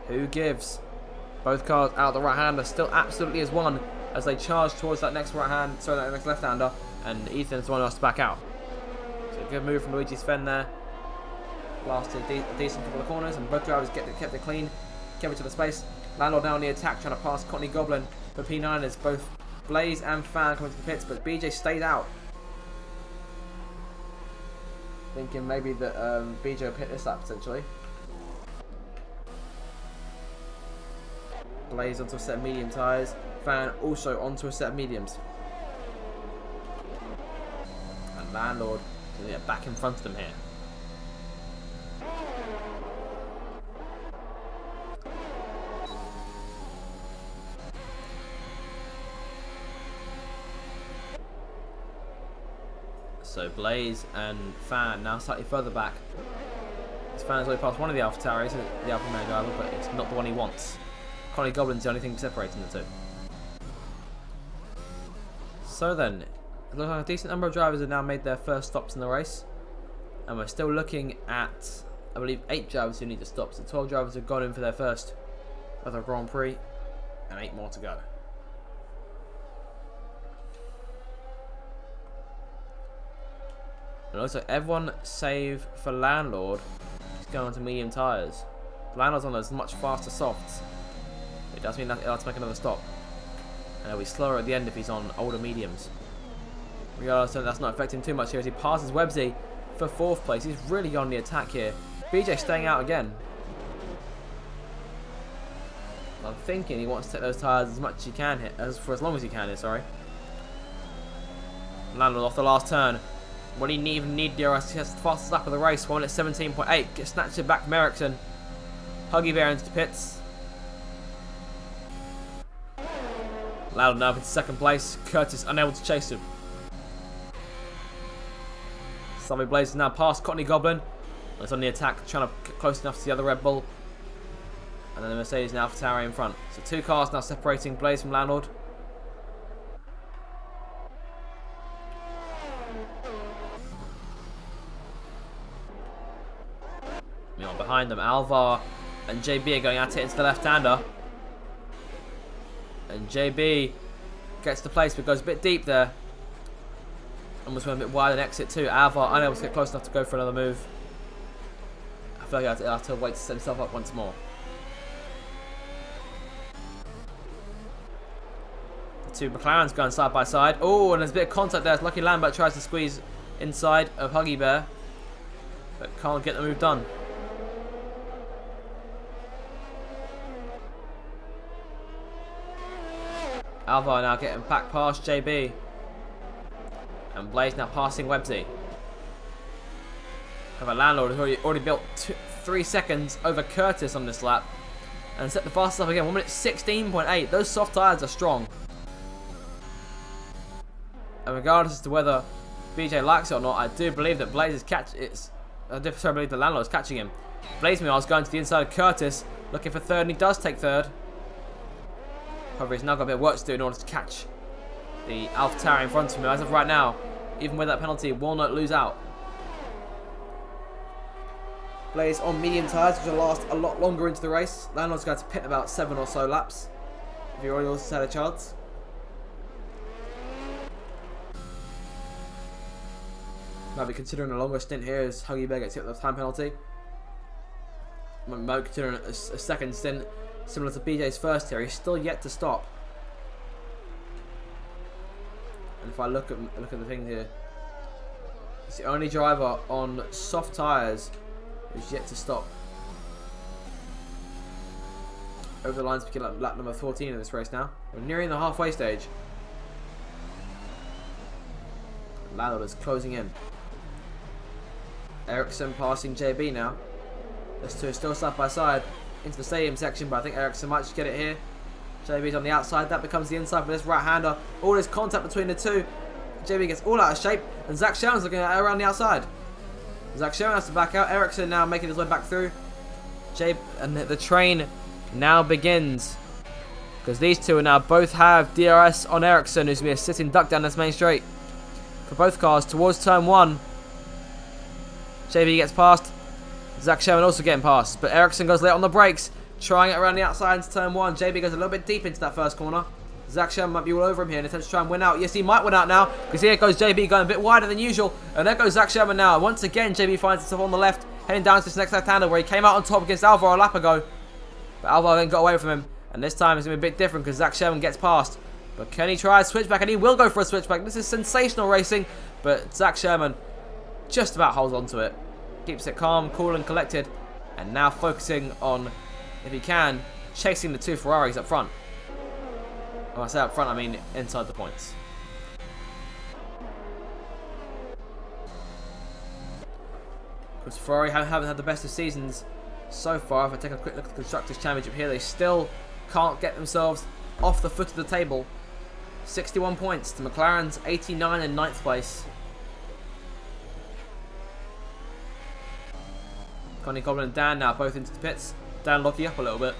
Who gives? Both cars out the right-hander still absolutely as one as they charge towards that next right-hand, sorry, that next left-hander, and Ethan's the one who has to back out. So a good move from Luigi Sven there. Lasted a decent couple of corners, and both drivers kept it clean, kept it to the space. Landlord now on the attack, trying to pass Courtney Goblin for P9ers. Both Blaze and Fan coming to the pits, but BJ stays out. Thinking maybe that BJ will pit this lap potentially. Blaze onto a set of medium tyres. Fan also onto a set of mediums. And Landlord to get back in front of them here. So Blaze and Fan now slightly further back. This Fan has only passed one of the AlphaTauri, isn't the Alfa Romeo driver, but it's not the one he wants. Connie Goblin's the only thing separating the two. So then, it looks like a decent number of drivers have now made their first stops in the race. And we're still looking at, I believe, 8 drivers who need to stop. So 12 drivers have gone in for their first other Grand Prix, and 8 more to go. And also, everyone save for Landlord is going on to medium tyres. Landlord's on those much faster softs. It does mean that he'll have to make another stop. And he'll be slower at the end if he's on older mediums. Regardless, that's not affecting too much here as he passes Websy for 4th place. He's really on the attack here. BJ staying out again. I'm thinking he wants to take those tyres as much as he can hit, for as long as he can here, sorry. Landlord off the last turn. When he even need DRS, he has the fastest lap of the race, 1 at 17.8. Gets snatched it back from Ericsson. Huggy Bear into the pits. Loud enough in 2nd place. Curtis unable to chase him. Savvy Blaze is now past Courtney Goblin. It's on the attack, trying to get close enough to the other Red Bull. And then the Mercedes and AlphaTauri in front. So 2 cars now separating Blaze from Landlord. Meanwhile, behind them, Alvar and JB are going at it into the left-hander. And JB gets the place but goes a bit deep there. Almost went a bit wide and exit too. Alvar unable to get close enough to go for another move. I feel like he'll have to wait to set himself up once more. The 2 McLarens going side by side. Oh, and there's a bit of contact there as Lucky Lambert tries to squeeze inside of Huggy Bear, but can't get the move done. Alvar now getting back past JB. And Blaze now passing Websy. However, Landlord has already built 3 seconds over Curtis on this lap. And set the fastest lap again, 1 minute 16.8. Those soft tyres are strong. And regardless as to whether BJ likes it or not, I do believe that Blaze is I believe the Landlord is catching him. Blaze meanwhile is going to the inside of Curtis, looking for 3rd, and he does take 3rd. However, he's now got a bit of work to do in order to catch the AlphaTauri in front of him. As of right now, even with that penalty, will not lose out. Blaze on medium tyres, which will last a lot longer into the race. Landlord's going to pit about 7 or so laps, if he already also had a chance. Might be considering a longer stint here as Huggy Bear gets hit with a time penalty. Might be considering a 2nd stint, similar to BJ's first here. He's still yet to stop. And if I look at the thing here, he's the only driver on soft tyres who's yet to stop. Over the lines, picking up lap number 14 in this race now. We're nearing the halfway stage. Landlord is closing in. Ericsson passing JB now. Those 2 are still side by side into the stadium section, but I think Ericsson might just get it here. JB's on the outside. That becomes the inside for this right-hander. All this contact between the two. JB gets all out of shape. And Zach Sherman's looking at it around the outside. Zach Sherman has to back out. Ericsson now making his way back through. And the train now begins. Because these two now both have DRS on Ericsson, who's going to be a sitting duck down this main straight. For both cars towards turn 1. JB gets past. Zach Sherman also getting past. But Ericsson goes late on the brakes. Trying it around the outside into turn 1. JB goes a little bit deep into that first corner. Zach Sherman might be all over him here and attempts to try and win out. Yes, he might win out now. Because here goes JB going a bit wider than usual. And there goes Zach Sherman now. Once again, JB finds himself on the left. Heading down to this next left-hander where he came out on top against Alvaro a lap ago. But Alvaro then got away from him. And this time it's going to be a bit different because Zach Sherman gets past. But can he try a switchback? And he will go for a switchback. This is sensational racing. But Zach Sherman just about holds on to it. Keeps it calm, cool and collected. And now focusing on, if he can, chasing the two Ferraris up front. When I say up front, I mean inside the points. Because Ferrari haven't had the best of seasons so far. If I take a quick look at the Constructors' Championship here, they still can't get themselves off the foot of the table. 61 points to McLaren's 89 in 9th place. Connie Goblin and Dan now both into the pits. Dan locking up a little bit.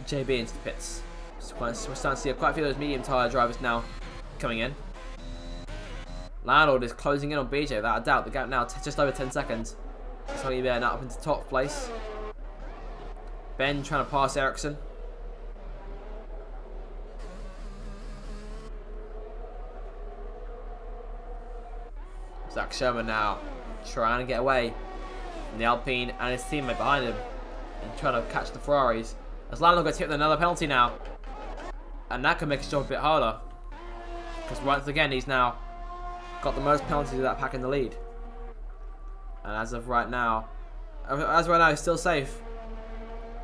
JB into the pits. We're starting to see quite a few of those medium tyre drivers now coming in. Landlord is closing in on BJ without a doubt. The gap now just over 10 seconds. Sonny Bear now up into top place. Ben trying to pass Ericsson. Zach Sherman now trying to get away from the Alpine and his teammate behind him and trying to catch the Ferraris. As Landon gets hit with another penalty now. And that can make his job a bit harder. Because once again, he's now got the most penalties of that pack in the lead. And as of right now, he's still safe.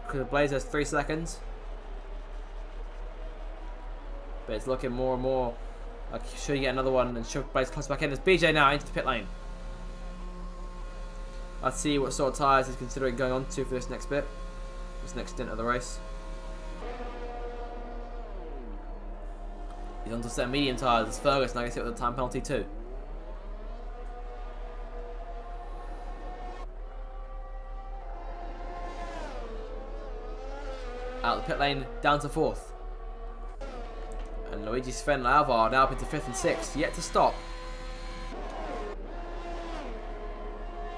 Because Blaze has 3 seconds. But it's looking more and more like should he get another one and should Blaze comes back in. There's BJ now into the pit lane. Let's see what sort of tyres he's considering going on to for this next bit. This next stint of the race. He's on to a set of medium tyres as Fergus now gets hit with a time penalty too. Out of the pit lane, down to 4th. And Luigi Sven Alvar now up into 5th and 6th, yet to stop.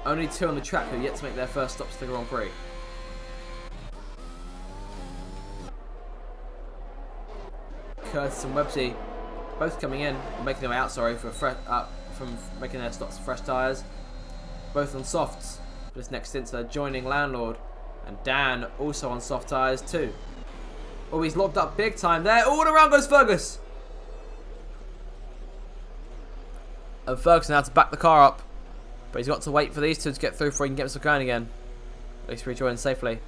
Only 2 on the track who are yet to make their first stops to the Grand Prix. Curtis and Websey both coming in, making their way out, sorry, for from making their stops for fresh tyres. Both on softs for this next stint, so they're joining Landlord. And Dan also on soft tyres too. Oh, he's locked up big time there. All around goes Fergus. And Fergus now to back the car up. But he's got to wait for these two to get through before he can get himself going again. At least rejoin safely.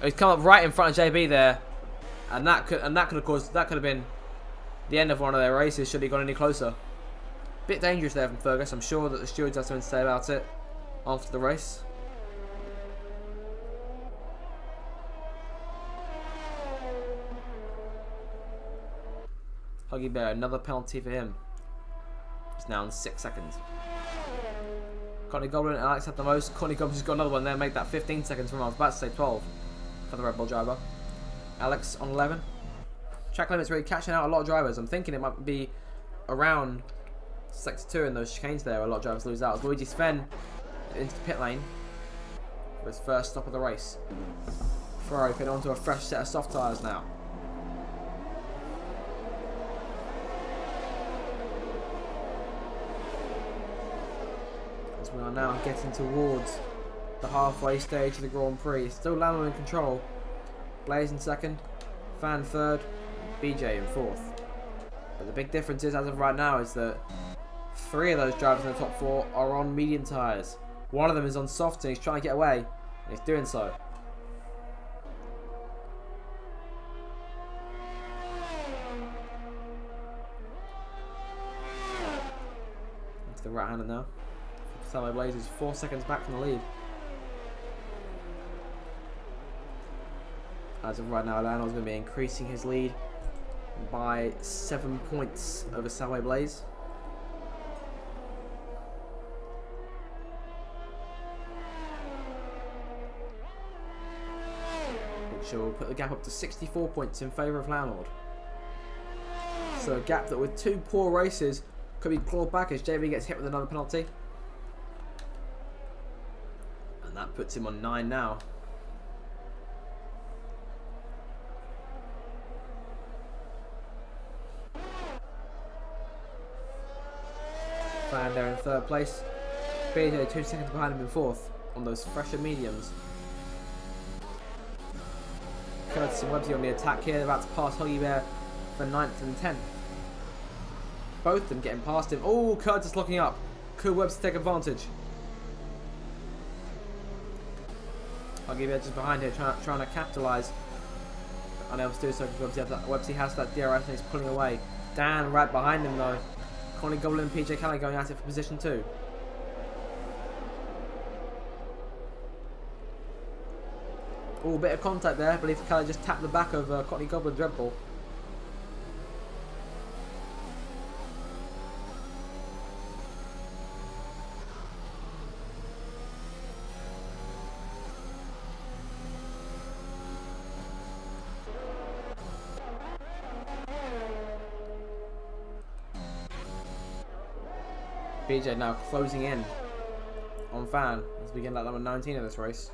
Oh, he's come up right in front of JB there. And that could have been the end of one of their races should he gone any closer. Bit dangerous there from Fergus. I'm sure that the stewards have something to say about it after the race. Huggy Bear, another penalty for him. It's now in 6 seconds. Connie Goblin and Alex have the most. Connie Goblin's got another one there, make that 15 seconds from I was about to say 12 for the Red Bull driver. Alex on 11. Track limit's really catching out a lot of drivers. I'm thinking it might be around sector 2 in those chicanes there where a lot of drivers lose out. As Luigi Sven into the pit lane for his first stop of the race. Ferrari put onto a fresh set of soft tyres now. We are now getting towards the halfway stage of the Grand Prix. Still Landon in control. Blaze in 2nd, Fan 3rd, BJ in 4th. But the big difference is, as of right now, is that 3 of those drivers in the top 4 are on medium tyres. One of them is on soft and he's trying to get away, and he's doing so. Into the right hander now. Samo Blaze is 4 seconds back from the lead. As of right now, Lano's going to be increasing his lead by 7 points over Subway Blaze. Which will put the gap up to 64 points in favour of Landlord. So a gap that with 2 poor races could be clawed back as JB gets hit with another penalty. And that puts him on 9 now. Fan there in 3rd place. BJ 2 seconds behind him in 4th on those fresher mediums. Curtis and Websy on the attack here. They're about to pass Huggy Bear for 9th and 10th. Both of them getting past him. Oh, Curtis locking up. Could Websy take advantage? Huggy Bear just behind here trying to capitalise. Unable to do so because Websy has that DRS and he's pulling away. Dan right behind him though. Connie Goblin and PJ Kelly going at it for position 2. Oh, bit of contact there. I believe Kelly just tapped the back of Courtney Goblin's Red Bull. BJ now closing in on Fan as we get like number 19 of this race.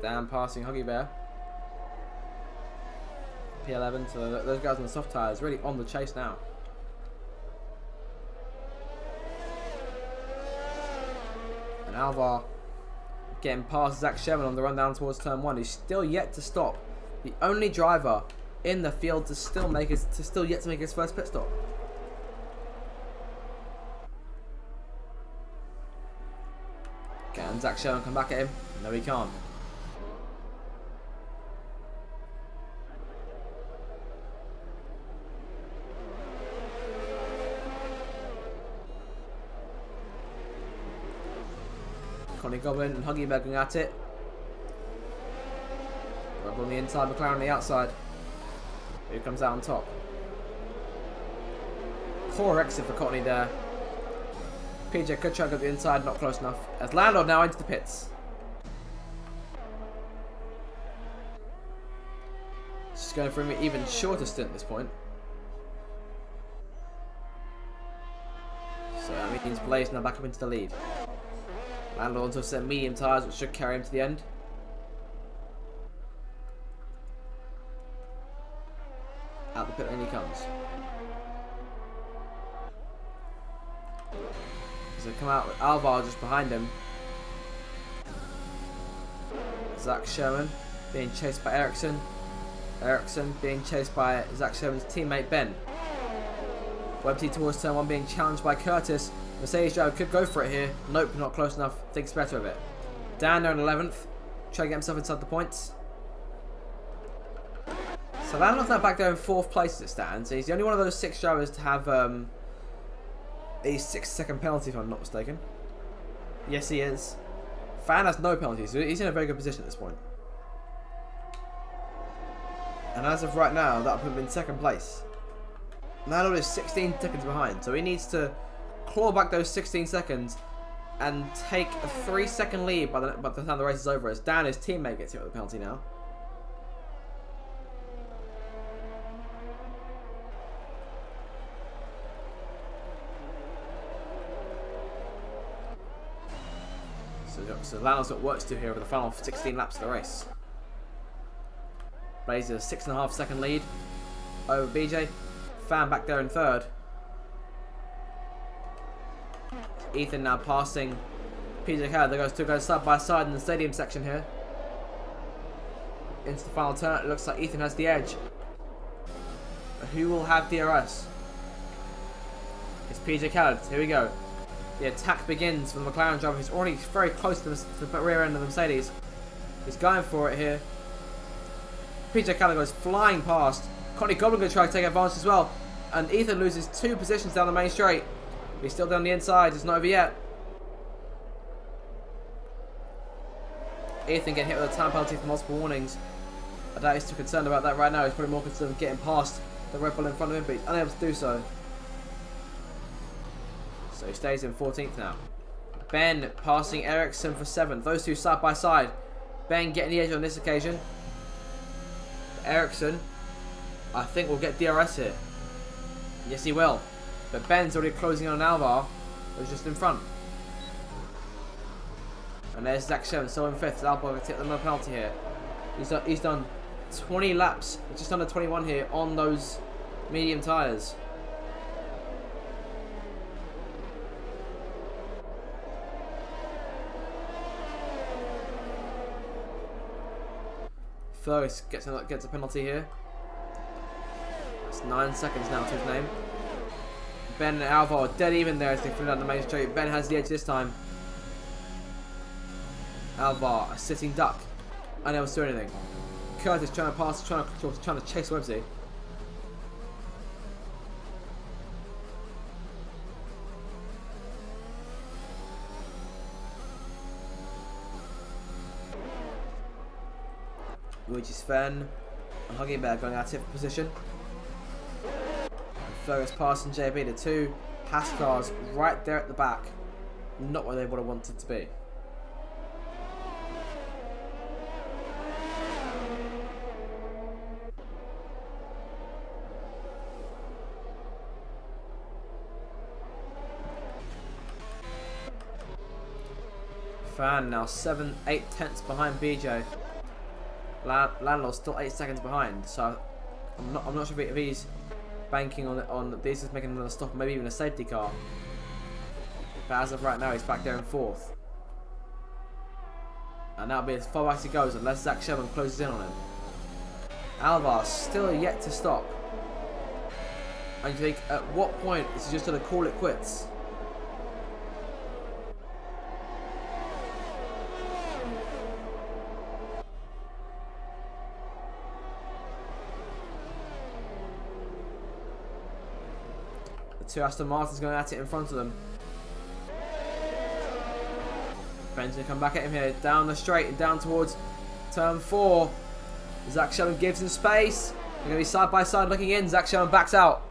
Dan passing Huggy Bear. P11, so those guys on the soft tyres really on the chase now. And Alvar getting past Zach Sherman on the run down towards turn 1. He's still yet to stop. The only driver in the field to still yet to make his first pit stop. Can Zach Sherman come back at him? No, he can't. Connie Goblin and Huggy Bear going at it. Rob on the inside, McLaren on the outside. Who comes out on top? Poor exit for Courtney there. PJ could chug up the inside, not close enough. As Landlord now into the pits. Just going for an even shorter stint at this point. So that means Blaze now back up into the lead. Landlord onto a set of medium tyres, which should carry him to the end. Out the pit lane he comes. As they come out with Alvar just behind him. Zach Sherman being chased by Ericsson. Ericsson being chased by Zach Sherman's teammate Ben. Websy towards turn 1 being challenged by Curtis. Mercedes driver could go for it here. Nope, not close enough. Thinks better of it. Dan there in 11th. Trying to get himself inside the points. So Landlord's now back there in 4th place as it stands. He's the only one of those 6 drivers to have a 6-second penalty, if I'm not mistaken. Yes, he is. Fan has no penalties, so he's in a very good position at this point. And as of right now, that'll put him in 2nd place. Landlord is 16 seconds behind, so he needs to claw back those 16 seconds and take a 3-second lead by the time the race is over, as Dan, his teammate, gets hit with a penalty now. So Landlord's got work to do here over the final 16 laps of the race. Blaze is a 6.5 second lead over BJ. Fan back there in 3rd. Ethan now passing PJ Kelly. They're going to side by side in the stadium section here. Into the final turn. It looks like Ethan has the edge. But who will have DRS? It's PJ Kelly. Here we go. The attack begins for the McLaren driver, who's already very close to the rear end of the Mercedes. He's going for it here. PJ Kelly goes flying past. Courtney Goblin going to try to take advantage as well. And Ethan loses 2 positions down the main straight. He's still down the inside. It's not over yet. Ethan getting hit with a time penalty for multiple warnings. I doubt he's too concerned about that right now. He's probably more concerned with getting past the Red Bull in front of him, but he's unable to do so. So he stays in 14th now. Ben passing Ericsson for 7th. Those two side by side. Ben getting the edge on this occasion. Ericsson, I think, will get DRS here. Yes, he will. But Ben's already closing on Alvar, who's just in front. And there's Zach Sherman, still in 5th. Alvar gets hit the penalty here. He's done 20 laps, just under 21 here on those medium tyres. Fergus gets a penalty here. That's 9 seconds now to his name. Ben and Alvar are dead even there as they flew down the main straight. Ben has the edge this time. Alvar, a sitting duck, unable to do anything. Curtis trying to pass, trying to chase Websy. Luigi Sven and Huggenberg going out of position. And Fergus passing JB, the two pass cars right there at the back. Not where they would have wanted to be. Fan now 8 tenths behind BJ. Landlord's still 8 seconds behind, so I'm not sure if he's banking on this is making another stop, maybe even a safety car. But as of right now, he's back there in 4th, and that'll be as far back as he goes unless Zach Sherman closes in on him. Alvar still yet to stop, and you think at what point is he just going to call it quits? Two Aston Martins going at it in front of them. Ben's going to come back at him here. Down the straight and down towards turn 4. Zach Sherman gives him space. They're going to be side by side looking in. Zach Sherman backs out.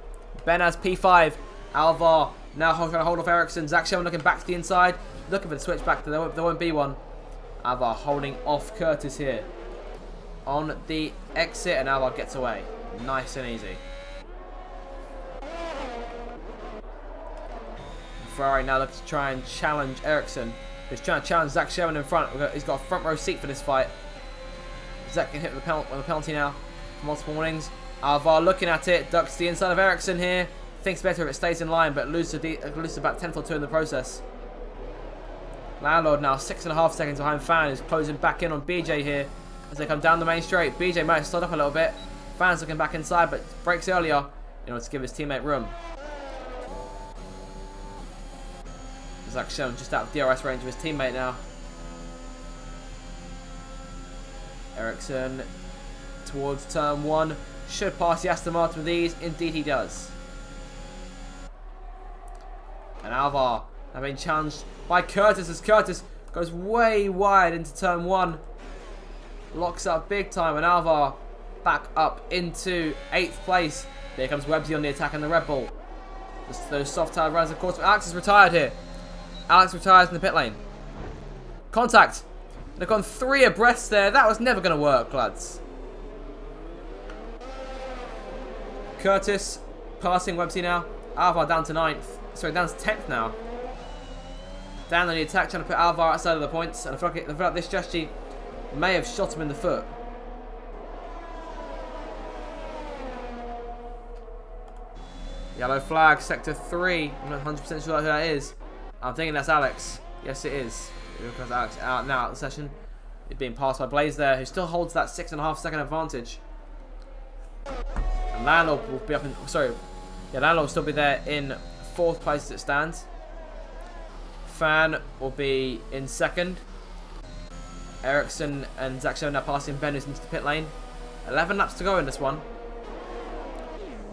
Ben has P5. Alvar now trying to hold off Ericsson. Zach Sherman looking back to the inside. Looking for the switch back. There won't be one. Alvar holding off Curtis here. On the exit, and Alvar gets away. Nice and easy. Ferrari now looks to try and challenge Ericsson. He's trying to challenge Zach Sherman in front. He's got a front row seat for this fight. Zach can hit with the penalty now. Multiple warnings. Alvar looking at it. Ducks the inside of Ericsson here. Thinks better if it stays in line, but loses about 10th or 2 in the process. Landlord now 6.5 seconds behind Fan. Is closing back in on BJ here as they come down the main straight. BJ might have slowed up a little bit. Fan's looking back inside, but brakes earlier in order to give his teammate room. Zach Sherman just out of DRS range of his teammate now. Ericsson towards turn 1. Should pass the Aston Martin with ease. Indeed he does. And Alvar have been challenged by Curtis as Curtis goes way wide into turn 1. Locks up big time, and Alvar back up into 8th place. There comes Websy on the attack and the Red Bull. Just those soft tire runs, of course. Alex is retired here. Alex retires in the pit lane. Contact. They've gone 3 abreast there. That was never going to work, lads. Curtis passing Websy now. Alvar down to 9th. Sorry, down to 10th now. Down on the attack, trying to put Alvar outside of the points. And I feel like this strategy may have shot him in the foot. Yellow flag, sector 3. I'm not 100% sure who that is. I'm thinking that's Alex. Yes, it is. Because Alex out now out of the session. He's being passed by Blaze there, who still holds that 6.5 second advantage. And Landlord will be up in. Sorry. Yeah, Landlord will still be there in 4th place as it stands. Fan will be in 2nd. Ericsson and Zach Sherman now passing Bennett into the pit lane. 11 laps to go in this one.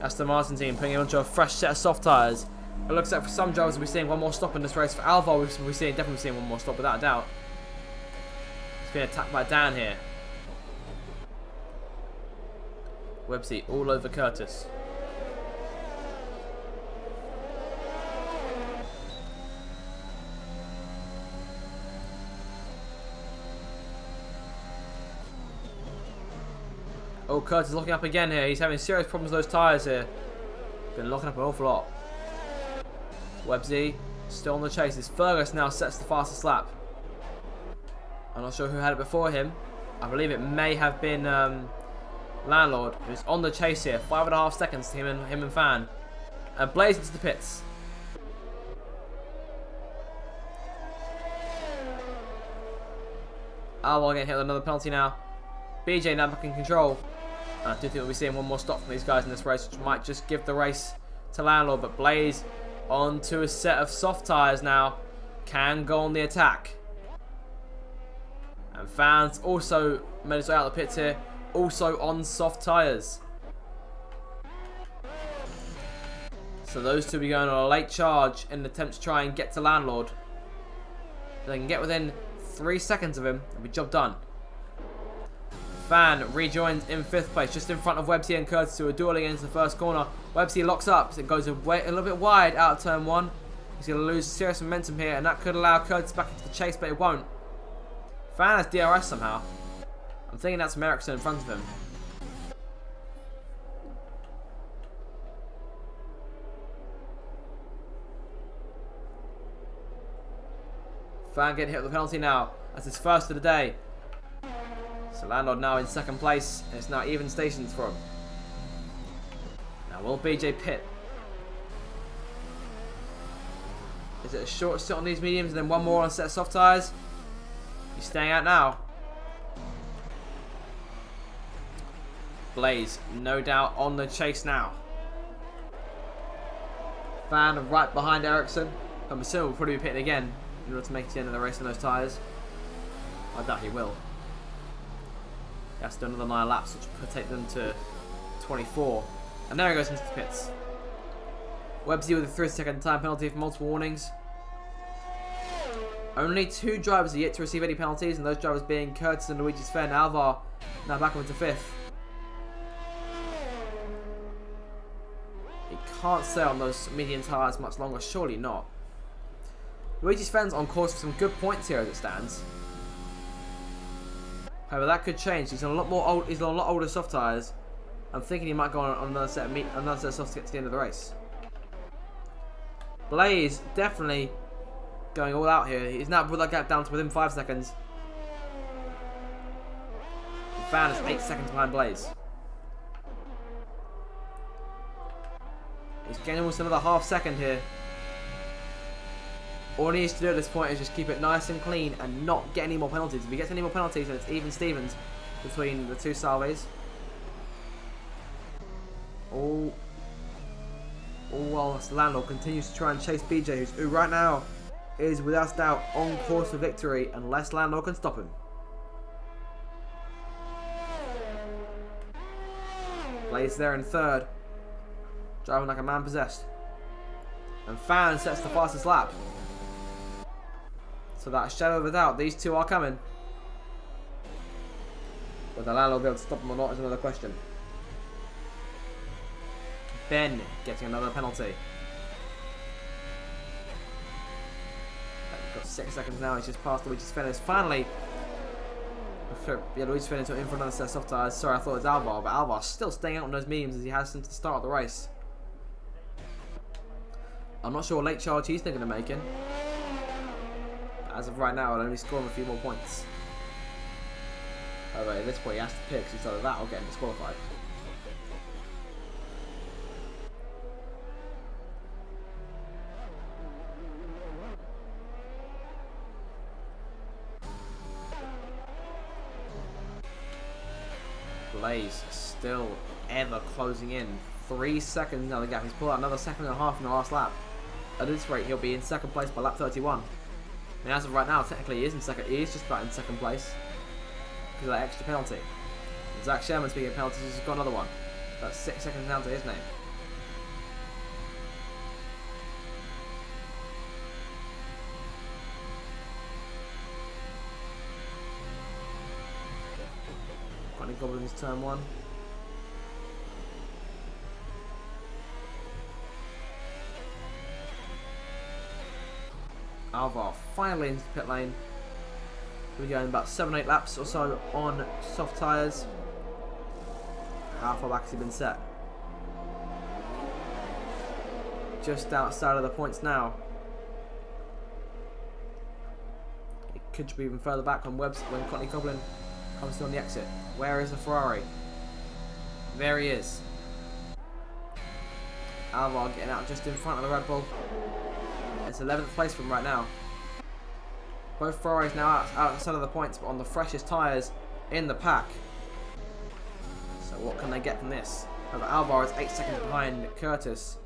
Aston Martin team putting him onto a fresh set of soft tyres. It looks like for some drivers we'll be seeing one more stop in this race. For Alvar we'll be definitely seeing one more stop without a doubt. being attacked by Dan here. Websy all over Curtis. Oh, Curtis locking up again here. He's having serious problems with those tyres here. Been locking up an awful lot. Websy still on the chase. As Fergus now sets the fastest lap. I'm not sure who had it before him. I believe it may have been Landlord, who's on the chase here. 5.5 seconds to him and Fan. And Blaze into the pits. Alvar getting hit with another penalty now. BJ now back in control. And I do think we'll be seeing one more stop from these guys in this race, which might just give the race to Landlord. But Blaze onto a set of soft tyres now. Can go on the attack. And Fans also made his way out of the pits here. Also on soft tyres. So those two will be going on a late charge in an attempt to try and get to Landlord. If they can get within 3 seconds of him, it'll be job done. Fan rejoins in 5th place, just in front of Websy and Curtis, who are dueling into the first corner. Websy locks up, so it goes a little bit wide out of turn 1. He's going to lose serious momentum here, and that could allow Curtis back into the chase, but it won't. Fan has DRS somehow. I'm thinking that's Merrickson in front of him. Fan getting hit with the penalty now. That's his first of the day. So Landlord now in 2nd place. And it's now even stations for him. Now will BJ pit? Is it a short sit on these mediums and then one more on a set of soft tyres? He's staying out now. Blaze, no doubt, on the chase now. Fan right behind Ericsson. I'm assuming will probably be pitting again in order to make it to the end of the race on those tyres. I doubt he will. He has to do another 9 laps, which could take them to 24. And there he goes into the pits. Websy with a 3-second time penalty for multiple warnings. Only 2 drivers are yet to receive any penalties, and those drivers being Curtis and Luigi's Fair. Alvar now back up into 5th. He can't stay on those medium tyres much longer, surely not. Luigi's Fair's on course for some good points here as it stands. However, that could change. He's on a lot more he's on a lot older soft tyres. I'm thinking he might go on another set of softs to get to the end of the race. Blaze definitely going all out here. He's now brought that gap down to within 5 seconds. The Fan is 8 seconds behind Blaze. He's getting almost another half second here. All he needs to do at this point is just keep it nice and clean and not get any more penalties. If he gets any more penalties, then it's even Stevens between the two Salves. All while Landlord continues to try and chase BJ, who right now is without doubt on course for victory unless Landlord can stop him. Blaze there in 3rd, driving like a man possessed. And Fan sets the fastest lap. So that shadow of a doubt, these two are coming. Whether Landlord will be able to stop them or not is another question. Ben getting another penalty. Got 6 seconds now. He's just passed Luigi's Fennis. Finally, yeah, Luigi's Fennis in for another set of soft tyres. Sorry, I thought it was Alvar, but Alvar's still staying out on those mediums as he has since the start of the race. I'm not sure what late charge he's thinking of making. As of right now, I'll only score him a few more points. However, at this point, he has to pick, so it's either that or get him disqualified. Blaze still ever closing in. 3 seconds now the gap. He's pulled out another 1.5 seconds in the last lap. At this rate, he'll be in 2nd place by lap 31. I mean, as of right now, technically he is in 2nd. He is just about in 2nd place because of that extra penalty. Zach Sherman, speaking of penalties, has got another one. That's 6 seconds down to his name. Connie Goblin's turn 1. Alvar finally into the pit lane. We're going about 7-8 laps or so on soft tyres. How far back has he been set? Just outside of the points now. It could be even further back when Connie Goblin comes on the exit. Where is the Ferrari? There he is. Alvar getting out just in front of the Red Bull. It's 11th place for him right now. Both Ferraris now outside of the points, but on the freshest tyres in the pack. So what can they get from this? However, Alvar is 8 seconds behind Curtis.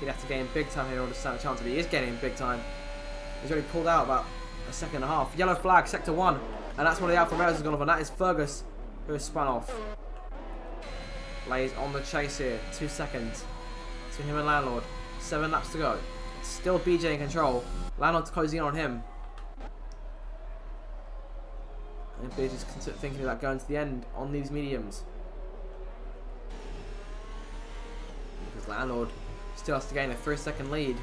He'd have to gain big time here in order to stand a chance, but he is gaining big time. He's already pulled out about a second and a half. Yellow flag, sector 1. And that's one of the Alfa Romeos has gone off, and that is Fergus, who has spun off. Blaze on the chase here. 2 seconds to him and Landlord. 7 laps to go. Still BJ in control. Landlord's closing in on him. And BJ's thinking about going to the end on these mediums. Because Landlord still has to gain a 3-second lead.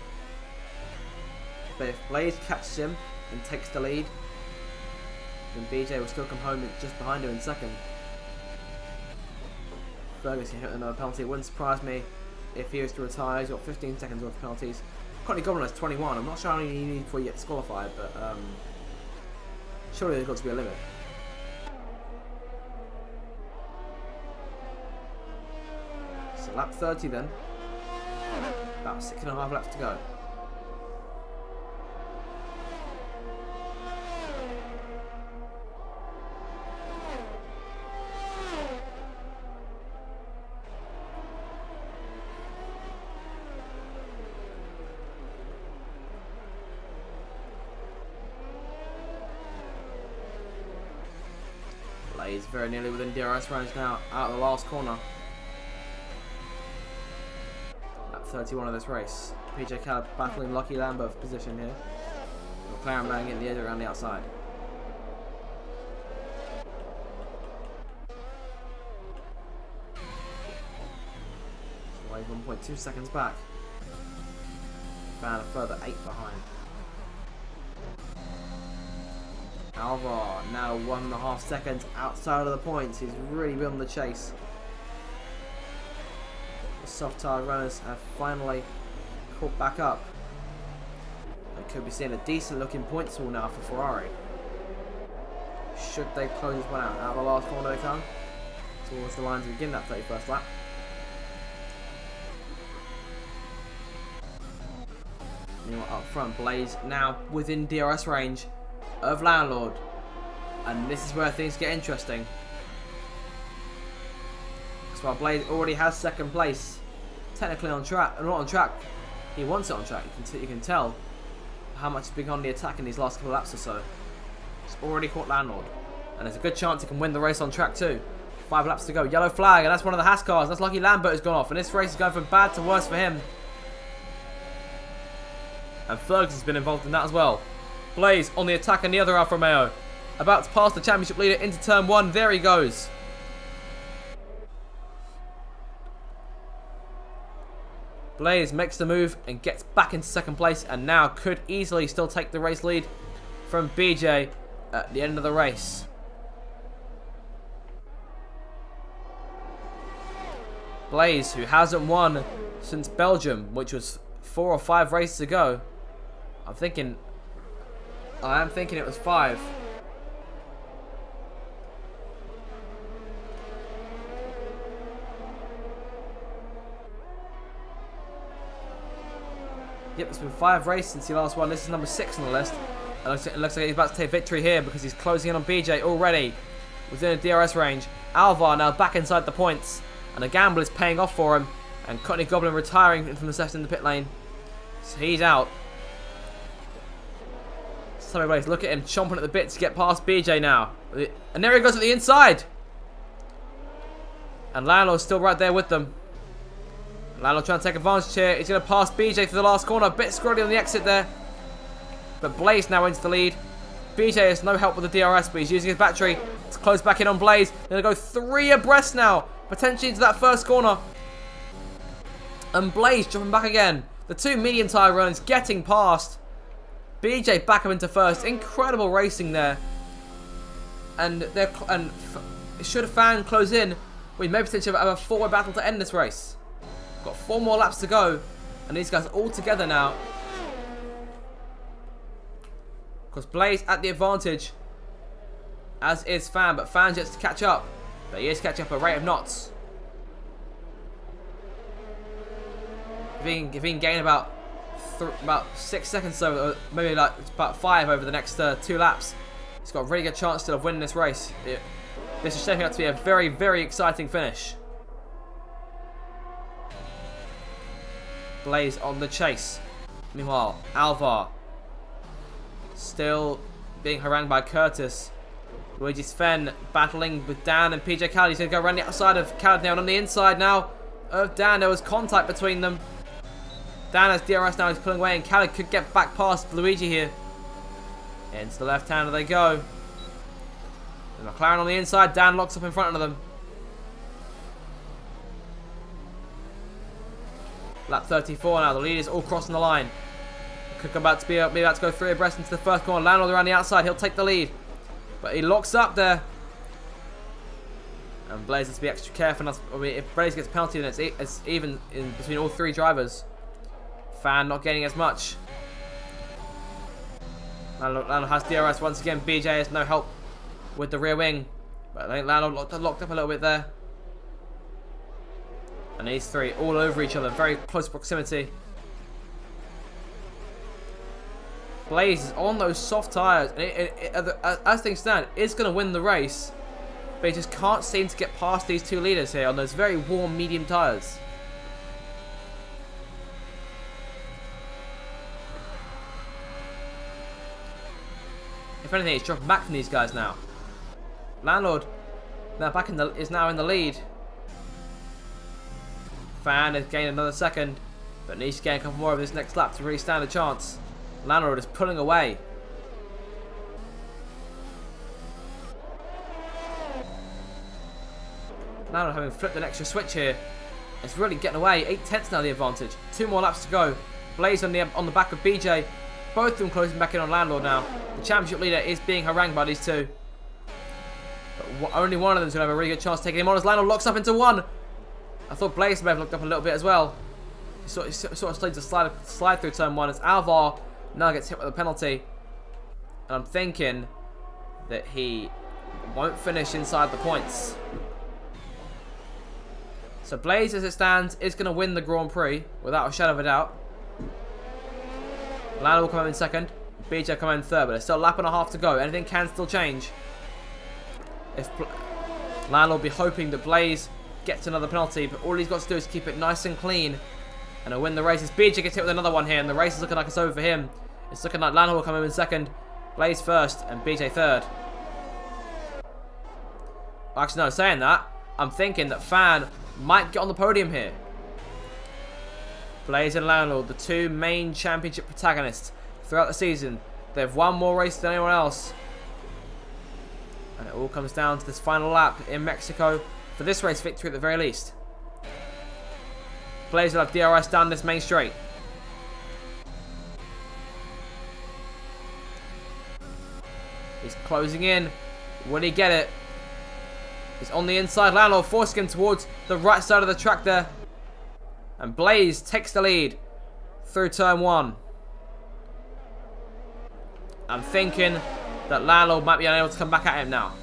But if Blaze catches him and takes the lead, then BJ will still come home just behind him in second. Fergus can hit another penalty. It wouldn't surprise me if he was to retire. He's got 15 seconds worth of penalties. Connie Goblin has 21. I'm not sure how many you need before you get disqualified, but surely there's got to be a limit. So lap 30 then. About 6.5 laps to go. Blaze very nearly within DRS range now, out of the last corner. Lap 31 of this race. PJ Caleb battling Lucky Lambo for position here. McLaren banging in the edge around the outside. So 1.2 seconds back. Found a further 8 behind. Alvar now 1.5 seconds outside of the points. He's really been on the chase. The soft tyre runners have finally caught back up. They could be seeing a decent looking points haul now for Ferrari. Should they close this one out? Out of the last corner they come towards the line to begin that 31st lap. Up front, Blaze now within DRS range of Landlord, and this is where things get interesting. So while Blaze already has second place, technically on track, not on track, he wants it on track. You can tell how much he's been on the attack in these last couple of laps or so. He's already caught Landlord, and there's a good chance he can win the race on track too. 5 laps to go. Yellow flag, and that's one of the Haas cars. That's Lucky Lambert has gone off, and this race is going from bad to worse for him. And Fergus has been involved in that as well. Blaze on the attack and the other Alfa Romeo. About to pass the championship leader into turn 1. There he goes. Blaze makes the move and gets back into second place, and now could easily still take the race lead from BJ at the end of the race. Blaze, who hasn't won since Belgium, which was 4 or 5 races ago. I am thinking it was 5. Yep, it's been 5 races since he last won. This is number 6 on the list. And it looks like he's about to take victory here because he's closing in on BJ already within a DRS range. Alvar now back inside the points, and the gamble is paying off for him. And Connie Goblin retiring from the session in the pit lane. So he's out. So everybody's look at him chomping at the bit to get past BJ now. And there he goes at the inside. And Landlord's still right there with them. Landlord trying to take advantage here. He's going to pass BJ for the last corner. A bit scrolly on the exit there. But Blaze now into the lead. BJ has no help with the DRS, but he's using his battery to close back in on Blaze. They're going to go 3 abreast now, potentially into that first corner. And Blaze jumping back again. The 2 medium tyre runners getting past. BJ back up into first. Incredible racing there. And should a fan close in, we may potentially have a 4-way battle to end this race. Got 4 more laps to go, and these guys are all together now. Because Blaze at the advantage, as is Fan, but Fan gets to catch up. But he is catching up at a rate of knots. If he can gain about 6 seconds, so maybe like about 5 over the next 2 laps, he's got a really good chance still of winning this race. This is shaping up to be a very, very exciting finish. Blaze on the chase. Meanwhile, Alvar still being harangued by Curtis. Luigi Sven battling with Dan and PJ Khaled. He's going to go around the outside of Khaled now, and on the inside now of Dan. There was contact between them. Dan has DRS now, he's pulling away, and Khaled could get back past Luigi here. Into the left-hander they go. And McLaren on the inside, Dan locks up in front of them. Lap 34 now, the leaders all crossing the line. Could come back to be about to go 3 abreast into the first corner. Landlord around the outside, he'll take the lead. But he locks up there. And Blaze has to be extra careful. If Blaze gets penalty, then it's even in between all 3 drivers. Fan not gaining as much. Landlord has DRS once again. BJ has no help with the rear wing. But I think Landlord locked up a little bit there. And these 3 all over each other. Very close proximity. Blaze is on those soft tyres. And as things stand, it's going to win the race. But he just can't seem to get past these 2 leaders here on those very warm medium tyres. If anything, he's dropping back from these guys now. Landlord now is now in the lead. Fan has gained another second, but needs to gain a couple more of this next lap to really stand a chance. Landlord is pulling away. Landlord having flipped an extra switch here. It's really getting away. 8/10 now the advantage. 2 more laps to go. Blaze on the back of BJ. Both of them closing back in on Landlord now. The championship leader is being harangued by these 2. But only one of them is going to have a really good chance taking him on as Landlord locks up into 1. I thought Blaze may have looked up a little bit as well. He sort of started to slide through turn 1 as Alvar now gets hit with a penalty. And I'm thinking that he won't finish inside the points. So Blaze, as it stands, is going to win the Grand Prix without a shadow of a doubt. Landlord will come in second. BJ come in third, but there's still a lap and a half to go. Anything can still change. If Landlord will be hoping that Blaze gets another penalty, but all he's got to do is keep it nice and clean, and he'll win the race. As BJ gets hit with another one here, and the race is looking like it's over for him. It's looking like Landlord will come in second, Blaze first, and BJ third. Actually, no, saying that, I'm thinking that Fan might get on the podium here. Blaze and Landlord, the 2 main championship protagonists throughout the season. They've won more races than anyone else. And it all comes down to this final lap in Mexico for this race victory at the very least. Blaze will have DRS down this main straight. He's closing in. Will he get it? He's on the inside. Landlord forcing him towards the right side of the track there. And Blaze takes the lead through turn 1. I'm thinking that Landlord might be unable to come back at him now.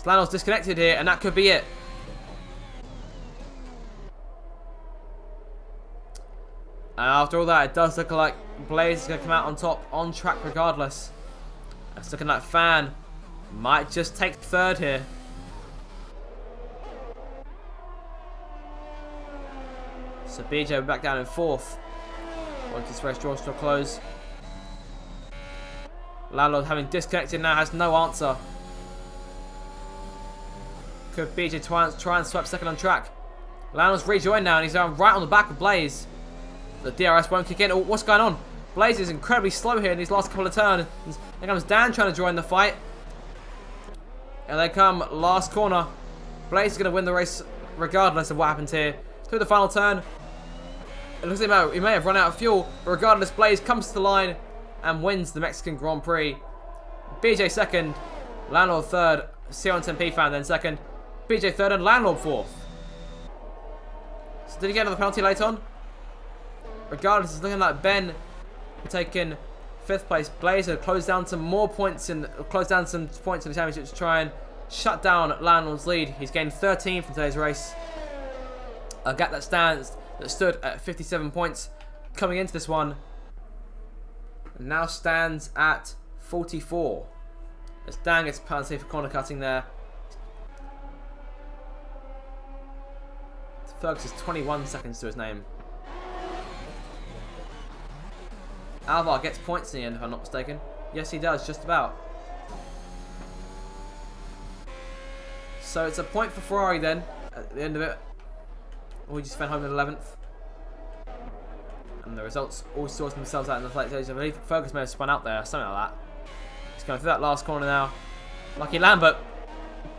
Landlord's disconnected here, and that could be it. And after all that, it does look like Blaze is going to come out on top, on track regardless. It's looking like Fan might just take third here. So BJ back down in 4th. Once this race draws to a close. Landlord having disconnected now has no answer. Could BJ try and swipe second on track? Landlord's rejoined now and he's right on the back of Blaze. The DRS won't kick in. Oh, what's going on? Blaze is incredibly slow here in these last couple of turns. Here comes Dan trying to join the fight. And they come last corner. Blaze is going to win the race regardless of what happens here. Through the final turn. It looks like he may have run out of fuel. But regardless, Blaze comes to the line and wins the Mexican Grand Prix. BJ second. Landlord third. C110P fan then second. BJ third and Landlord fourth. So did he get another penalty late on? Regardless, it's looking like Ben taking fifth place. Blaze had closed down some points in the championship to try and shut down Landlord's lead. He's gained 13 from today's race. A gap that stood at 57 points coming into this one. And now stands at 44. As Dan gets penalty for corner cutting there. Fergus is 21 seconds to his name. Alvar gets points in the end, if I'm not mistaken. Yes, he does, just about. So it's a point for Ferrari then, at the end of it. We just went home in 11th. And the results all sorted themselves out in the late stage. I believe Fergus may have spun out there, something like that. He's going through that last corner now. Lucky Lambert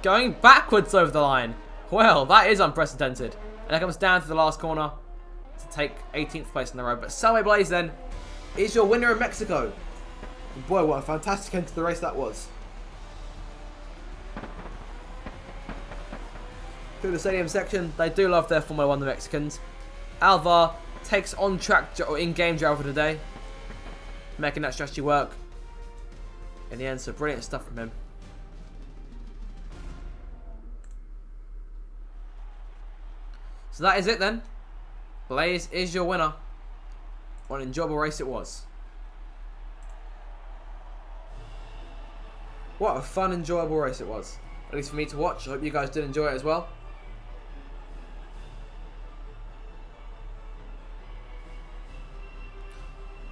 going backwards over the line. Well, that is unprecedented. And that comes down to the last corner to take 18th place in the road. But Selway Blaze then is your winner in Mexico. And boy, what a fantastic end to the race that was. Through the stadium section, they do love their Formula 1, the Mexicans. Alvar takes on-track or in-game driver today, making that strategy work in the end. So brilliant stuff from him. So that is it then. Blaze is your winner. What an enjoyable race it was. What a fun, enjoyable race it was. At least for me to watch. I hope you guys did enjoy it as well.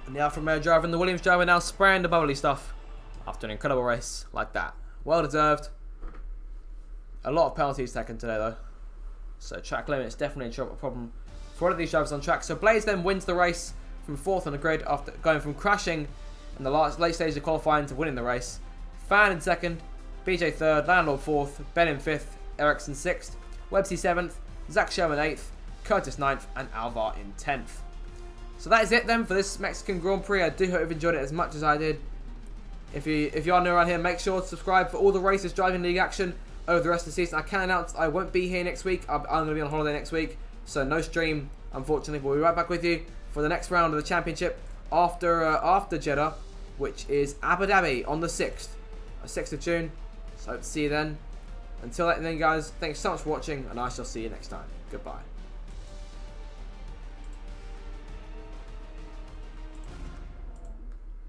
And the Alfa Romeo driver and the Williams driver now spraying the bubbly stuff after an incredible race like that. Well deserved. A lot of penalties taken today though. So track limit is definitely a problem for all of these drivers on track. So Blaze then wins the race from 4th on the grid after going from crashing in the late stage of qualifying to winning the race. Fan in 2nd, BJ 3rd, Landlord 4th, Ben in 5th, Ericsson 6th, Websy 7th, Zach Sherman 8th, Curtis 9th, and Alvar in 10th. So that is it then for this Mexican Grand Prix. I do hope you've enjoyed it as much as I did. If you are new around here, make sure to subscribe for all the races driving league action over the rest of the season. I can announce I won't be here next week. I'm going to be on holiday next week, so no stream, unfortunately. But we'll be right back with you for the next round of the championship after Jeddah, which is Abu Dhabi on the 6th of June. So hope to see you then. Until then, guys, thanks so much for watching, and I shall see you next time. Goodbye.